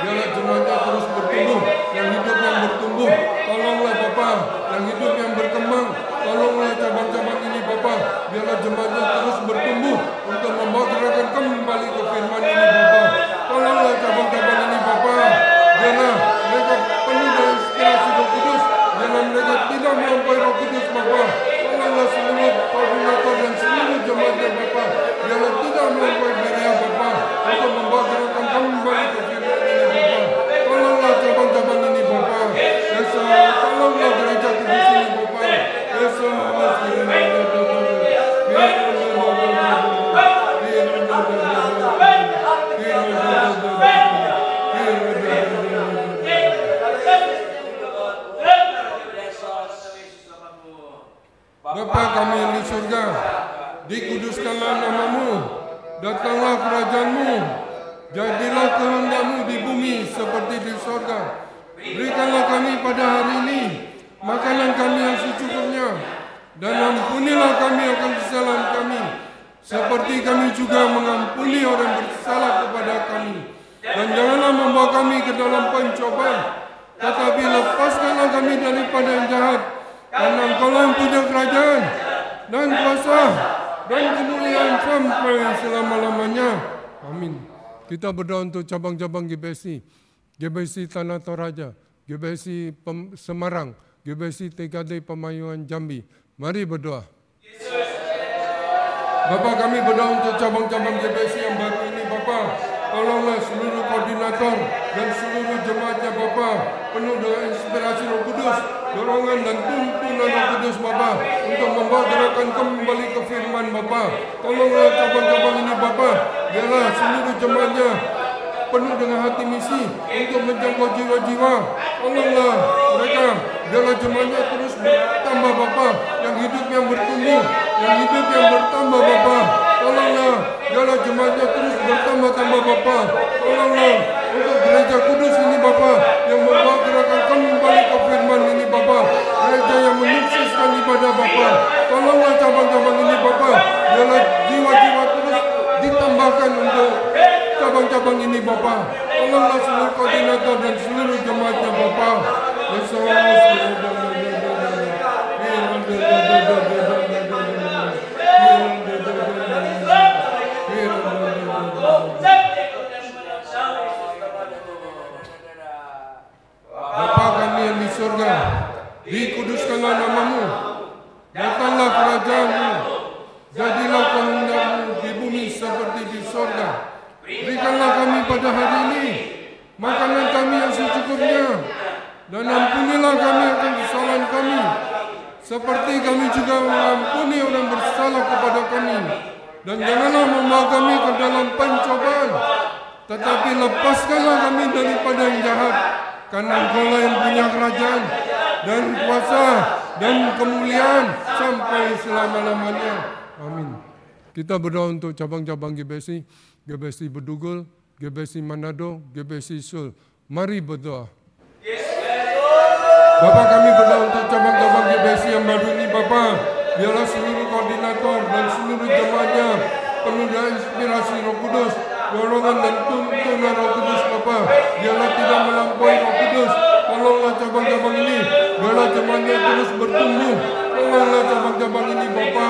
F: Biarlah jemaatnya terus bertumbuh, yang hidup yang bertumbuh. Tolonglah Bapa, yang hidup yang berkembang. Tolonglah cabang-cabang ini Bapa. Biarlah jemaatnya terus bertumbuh untuk membawa gerakan kembali ke firman ini Bapa. Tolonglah cabang-cabang ini Bapa. Biarlah mereka penuh dengan inspirasi Roh Kudus. Biarlah mereka tidak melampaui Roh Kudus Bapa. Tolonglah seluruh koordinator dan seluruh jemaatnya Bapa. Biarlah tidak melampaui Berea Bapa untuk membawa gerakan kembali ke firman ini Bapa. Tolonglah cabang-cabang ini Bapa. Yesus, tolonglah gereja kudus ini Bapa. Yesus, Bapa kami yang di surga, dikuduskanlah nama-Mu, datanglah kerajaan-Mu, jadilah kehendak-Mu di bumi seperti di surga. Berikanlah kami pada hari ini makanan kami yang secukupnya, dan ampunilah kami akan kesalahan kami, seperti kami juga mengampuni orang bersalah kepada kami. Dan janganlah membawa kami ke dalam pencobaan, tetapi lepaskanlah kami daripada yang jahat. Karena Engkau yang punya kerajaan dan kuasa dan kemuliaan sampai selama-lamanya. Amin. Kita berdoa untuk cabang-cabang GBSI, GBSI Tanah Toraja, GBSI Semarang, GBSI TKD Pemayuan Jambi. Mari berdoa. Bapa, kami berdoa untuk cabang-cabang GBSI yang baru ini, Bapa. Tolonglah seluruh koordinator dan seluruh jemaatnya, Bapa, penuh dengan inspirasi Roh Kudus, dorongan dan tuntunan Roh Kudus, Bapa, untuk membawa gerakan kembali ke firman, Bapa. Tolonglah cabang-cabang ini, Bapa, biarlah seluruh jemaatnya penuh dengan hati misi untuk menjangkau jiwa-jiwa. Tolonglah mereka, biarlah jemaatnya terus bertambah, Bapa, yang hidup yang bertumbuh, yang hidup yang bertambah, Bapa. Tolonglah, biarlah jemaatnya terus bertambah-tambah, Bapa. Tolonglah untuk gereja kudus ini, Bapa, yang membawa gerakan kembali ke firman ini, Bapa. Gereja yang menyukseskan ibadah, Bapa. Tolonglah cabang-cabang ini, Bapa, biarlah jiwa-jiwa terus ditambahkan untuk cabang-cabang ini, Bapa. Tolonglah seluruh koordinator dan seluruh jemaatnya, Bapa. Yesus. Bapa kami yang di surga, dikuduskanlah namamu, datanglah kerajaan-Mu, jadilah kehendak-Mu di bumi seperti di surga. Berikanlah kami pada hari ini makanan kami yang secukupnya, dan ampunilah kami akan kesalahan kami, seperti kami juga mengampuni orang bersalah kepada kami. Dan janganlah membawa kami ke dalam pencobaan, tetapi lepaskanlah kami daripada yang jahat. Karena Engkau yang punya kerajaan dan kuasa dan kemuliaan sampai selama-lamanya. Amin. Kita berdoa untuk cabang-cabang GBSI, GBSI Bedugul, GBSI Manado, GBSI Sul. Mari berdoa. Bapa, kami berdoa untuk cabang-cabang GBSI yang baru ini, Bapa. Biarlah seluruh koordinator dan seluruh jemaatnya penuh dengan inspirasi Roh Kudus, dorongan dan tuntunan Roh Kudus, Bapa. Biarlah tidak melampaui Roh Kudus. Tolonglah cabang-cabang ini, biarlah jemaatnya terus bertumbuh. Tolonglah cabang-cabang ini, Bapa.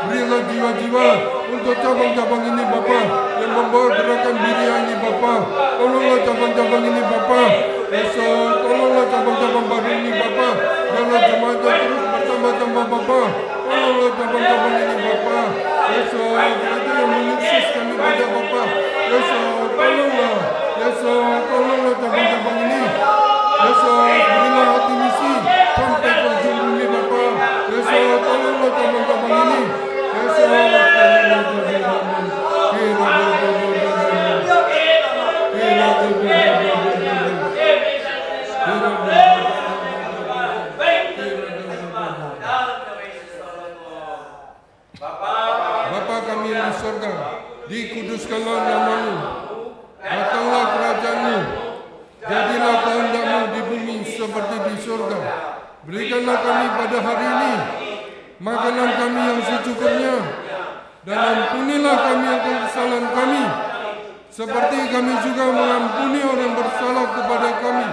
F: Berilah jiwa-jiwa untuk cabang-cabang ini, Bapa, yang membawa gerakan Biria ini, Bapa. Tolonglah cabang-cabang ini, Bapa. Yesus, tolonglah cabang-cabang baru ini, Bapa. Biarlah jemaatnya terus bertambah-tambah, Bapa. Tolonglah cabang-cabang ini, Bapa. Yesus, gereja yang menyukseskan ibadah, Bapa. Yesus, tolonglah. Yesus, tolonglah cabang-cabang ini. Yesus, berilah hati misi sampai ke ujung bumi, Bapa. Yesus, tolonglah cabang-cabang ini. Yesus, Bapa kami yang di surga, dikuduskanlah namamu, datanglah kerajaan-Mu, jadilah kehendak-Mu di bumi seperti di surga. Berikanlah kami pada hari ini makanan kami yang secukupnya, dan ampunilah kami akan kesalahan kami, seperti kami juga mengampuni orang bersalah kepada kami.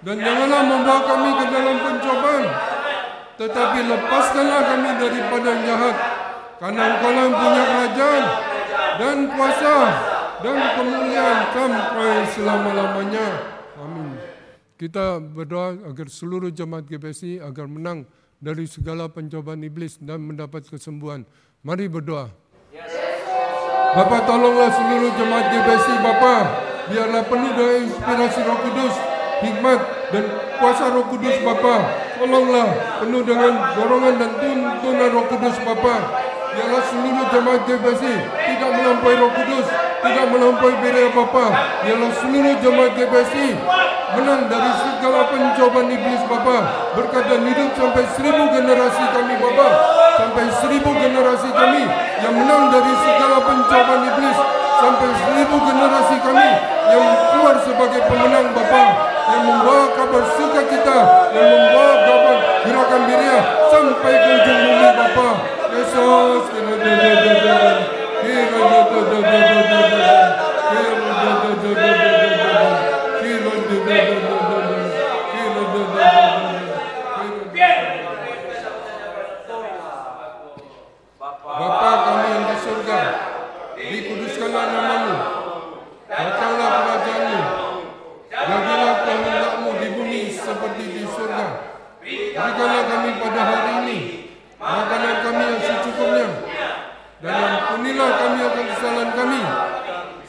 F: Dan janganlah membawa kami ke dalam pencobaan, tetapi lepaskanlah kami daripada yang jahat. Karena Engkau yang punya kerajaan dan kuasa dan kemuliaan sampai selama-lamanya. Amin. Kita berdoa agar seluruh jemaat GBSI agar menang dari segala pencobaan iblis dan mendapat kesembuhan. Mari berdoa. Bapa, tolonglah seluruh jemaat GBSI, Bapa. Biarlah penuh dengan inspirasi Roh Kudus, hikmat dan kuasa Roh Kudus, Bapa. Tolonglah penuh dengan dorongan dan tuntunan Roh Kudus, Bapa. Biarlah seluruh jemaat GBSI tidak melampaui Roh Kudus, tidak melampaui Biria, Bapa. Biarlah seluruh jemaat GBSI menang dari segala pencobaan iblis, Bapa. Berkat dan hidup sampai 1000 generasi kami, Bapa. Sampai 1000 generasi kami yang menang dari segala pencobaan iblis. Sampai 1000 generasi kami yang keluar sebagai pemenang, Bapa. Yang membawa kabar sukacita, yang membawa kabar gerakan Biria sampai ke ujung bumi, Bapa. Yesus, dikuduskanlah nama-Mu, datanglah kerajaan-Mu, jadilah kehendak-Mu di bumi seperti di surga. Berikanlah kami pada hari ini makanan kami yang secukupnya, dan ampunilah kami akan kesalahan kami,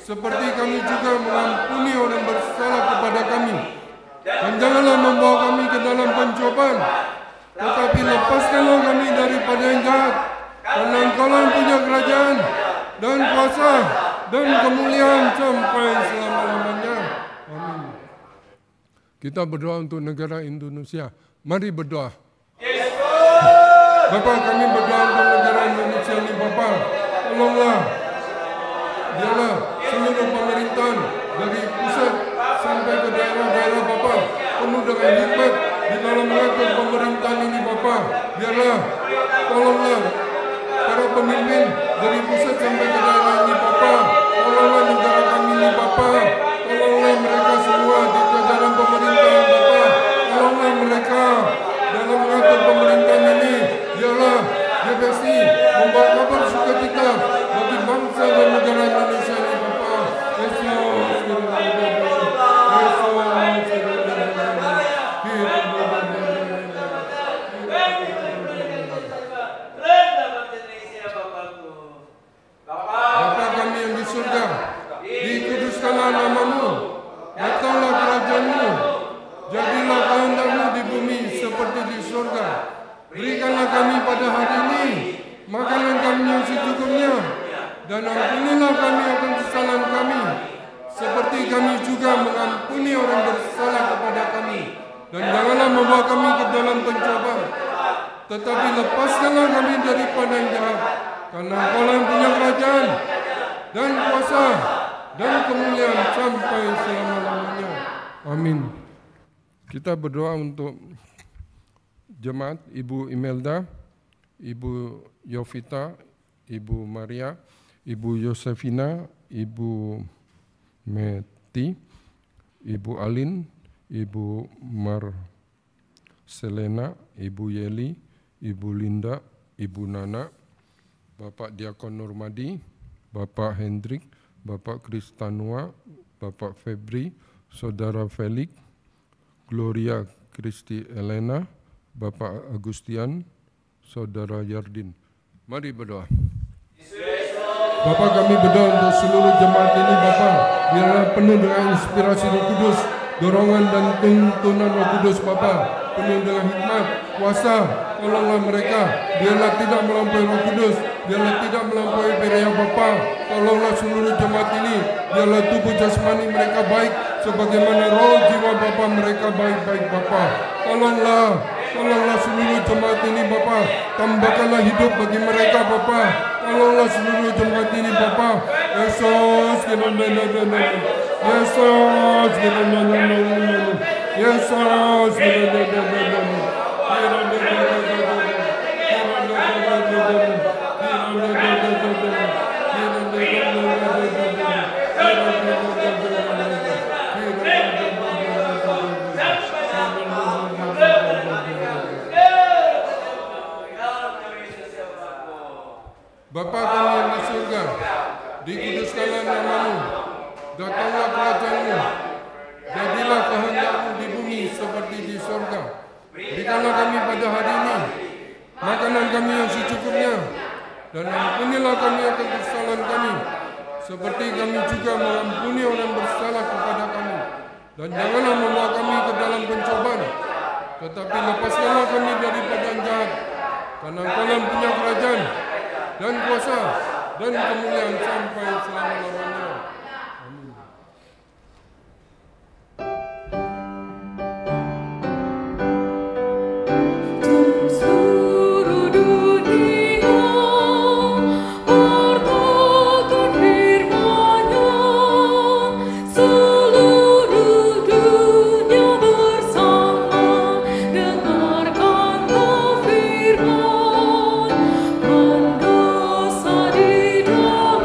F: seperti kami juga mengampuni orang bersalah kepada kami. Dan janganlah membawa kami ke dalam pencobaan, tetapi lepaskanlah kami daripada yang jahat. Karena Engkau-lah yang punya kerajaan dan kuasa dan kemuliaan sampai selama-lamanya. Amin. Kita berdoa untuk negara Indonesia. Mari berdoa. Bapa, kami berdoa untuk negara Indonesia ini, Bapa. Tolonglah. Biarlah seluruh pemerintahan dari pusat sampai ke daerah-daerah, Bapa, penuh dengan hikmat di dalam mengatur pemerintahan ini, Bapa. Biarlah, tolonglah para pemimpin dari pusat sampai ke daerah ini, Bapa. Tolonglah negara kami ini, Bapa. Tolonglah mereka semua di jajaran pemerintahan, Bapa. Tolonglah mereka dalam mengatur pemerintahan ini. Biarlah GBSI membawa kabar sukacita bagi bangsa dan negara Indonesia ini, Bapa. Bapa kami yang di surga, dikuduskanlah nama-Mu, datanglah kerajaan-Mu, jadilah kehendak-Mu di bumi seperti di surga. Berikanlah kami pada hari ini makanan kami yang secukupnya, dan ampunilah kami akan kesalahan kami, seperti kami juga mengampuni orang bersalah kepada kami. Dan janganlah membawa kami ke dalam pencobaan, tetapi lepaskanlah kami daripada yang jahat. Karena Engkau-lah yang punya kerajaan dan kuasa dan kemuliaan sampai selama-lamanya. Amin. Kita berdoa untuk jemaat Ibu Imelda, Ibu Yovita, Ibu Maria, Ibu Yosefina, Ibu Meti, Ibu Alin, Ibu Marcelena, Ibu Yeli, Ibu Linda, Ibu Nana, Bapak Diakon Nurmadi, Bapak Hendrik, Bapak Kristanua, Bapak Febri, Saudara Felix, Gloria Kristi Elena, Bapak Agustian, Saudara Yardin. Mari berdoa. Bapak, kami berdoa untuk seluruh jemaat ini, Bapak. Biarlah penuh dengan inspirasi Roh Kudus, dorongan dan tuntunan Roh Kudus, Bapak. Penuh dengan hikmat, kuasa. Tolonglah mereka. Biarlah tidak melampaui Roh Kudus. Biarlah tidak melampaui Berea, Bapa. Tolonglah seluruh jemaat ini. Biarlah tubuh jasmani mereka baik, sebagaimana roh jiwa Bapa mereka baik-baik, Bapa. Tolonglah seluruh jemaat ini, Bapa. Tambahkanlah hidup bagi mereka, Bapa. Tolonglah seluruh jemaat ini, Bapa. Yesus, Bapa kami yang di surga, dikuduskanlah nama-Mu, datanglah kerajaan-Mu, jadilah kehendak-Mu di bumi seperti di surga. Berikanlah kami pada hari ini makanan kami yang secukupnya, dan ampunilah kami akan kesalahan kami, seperti kami juga mengampuni orang bersalah kepada kami. Dan janganlah membawa kami ke dalam pencobaan, tetapi lepaskanlah kami daripada yang jahat. Karena Engkau yang punya kerajaan dan kuasa dan kemuliaan sampai selama-lamanya. Amin.
E: Seluruh dunia bertoton firman-Nya, seluruh dunia bersama dengarkanlah firman. Berdosa di dalam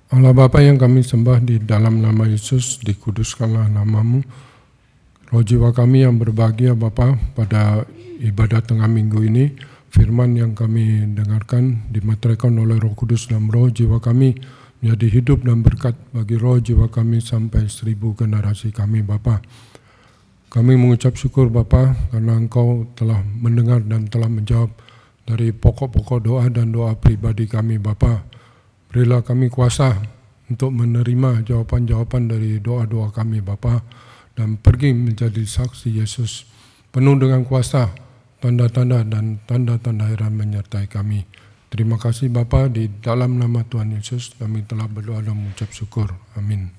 F: Allah Bapa yang kami sembah, di dalam nama Yesus dikuduskanlah namamu. Roh jiwa kami yang berbahagia Bapa, pada ibadat tengah minggu ini, firman yang kami dengarkan dimeteraikan oleh Roh Kudus dalam roh jiwa kami menjadi hidup dan berkat bagi roh jiwa kami sampai 1000 generasi kami Bapa. Kami mengucap syukur Bapa karena Engkau telah mendengar dan telah menjawab dari pokok-pokok doa dan doa pribadi kami Bapa. Berilah kami kuasa untuk menerima jawaban-jawaban dari doa-doa kami Bapa, dan pergi menjadi saksi Yesus penuh dengan kuasa, tanda-tanda dan tanda-tanda heran menyertai kami. Terima kasih Bapa, di dalam nama Tuhan Yesus kami telah berdoa dan mengucap syukur. Amin.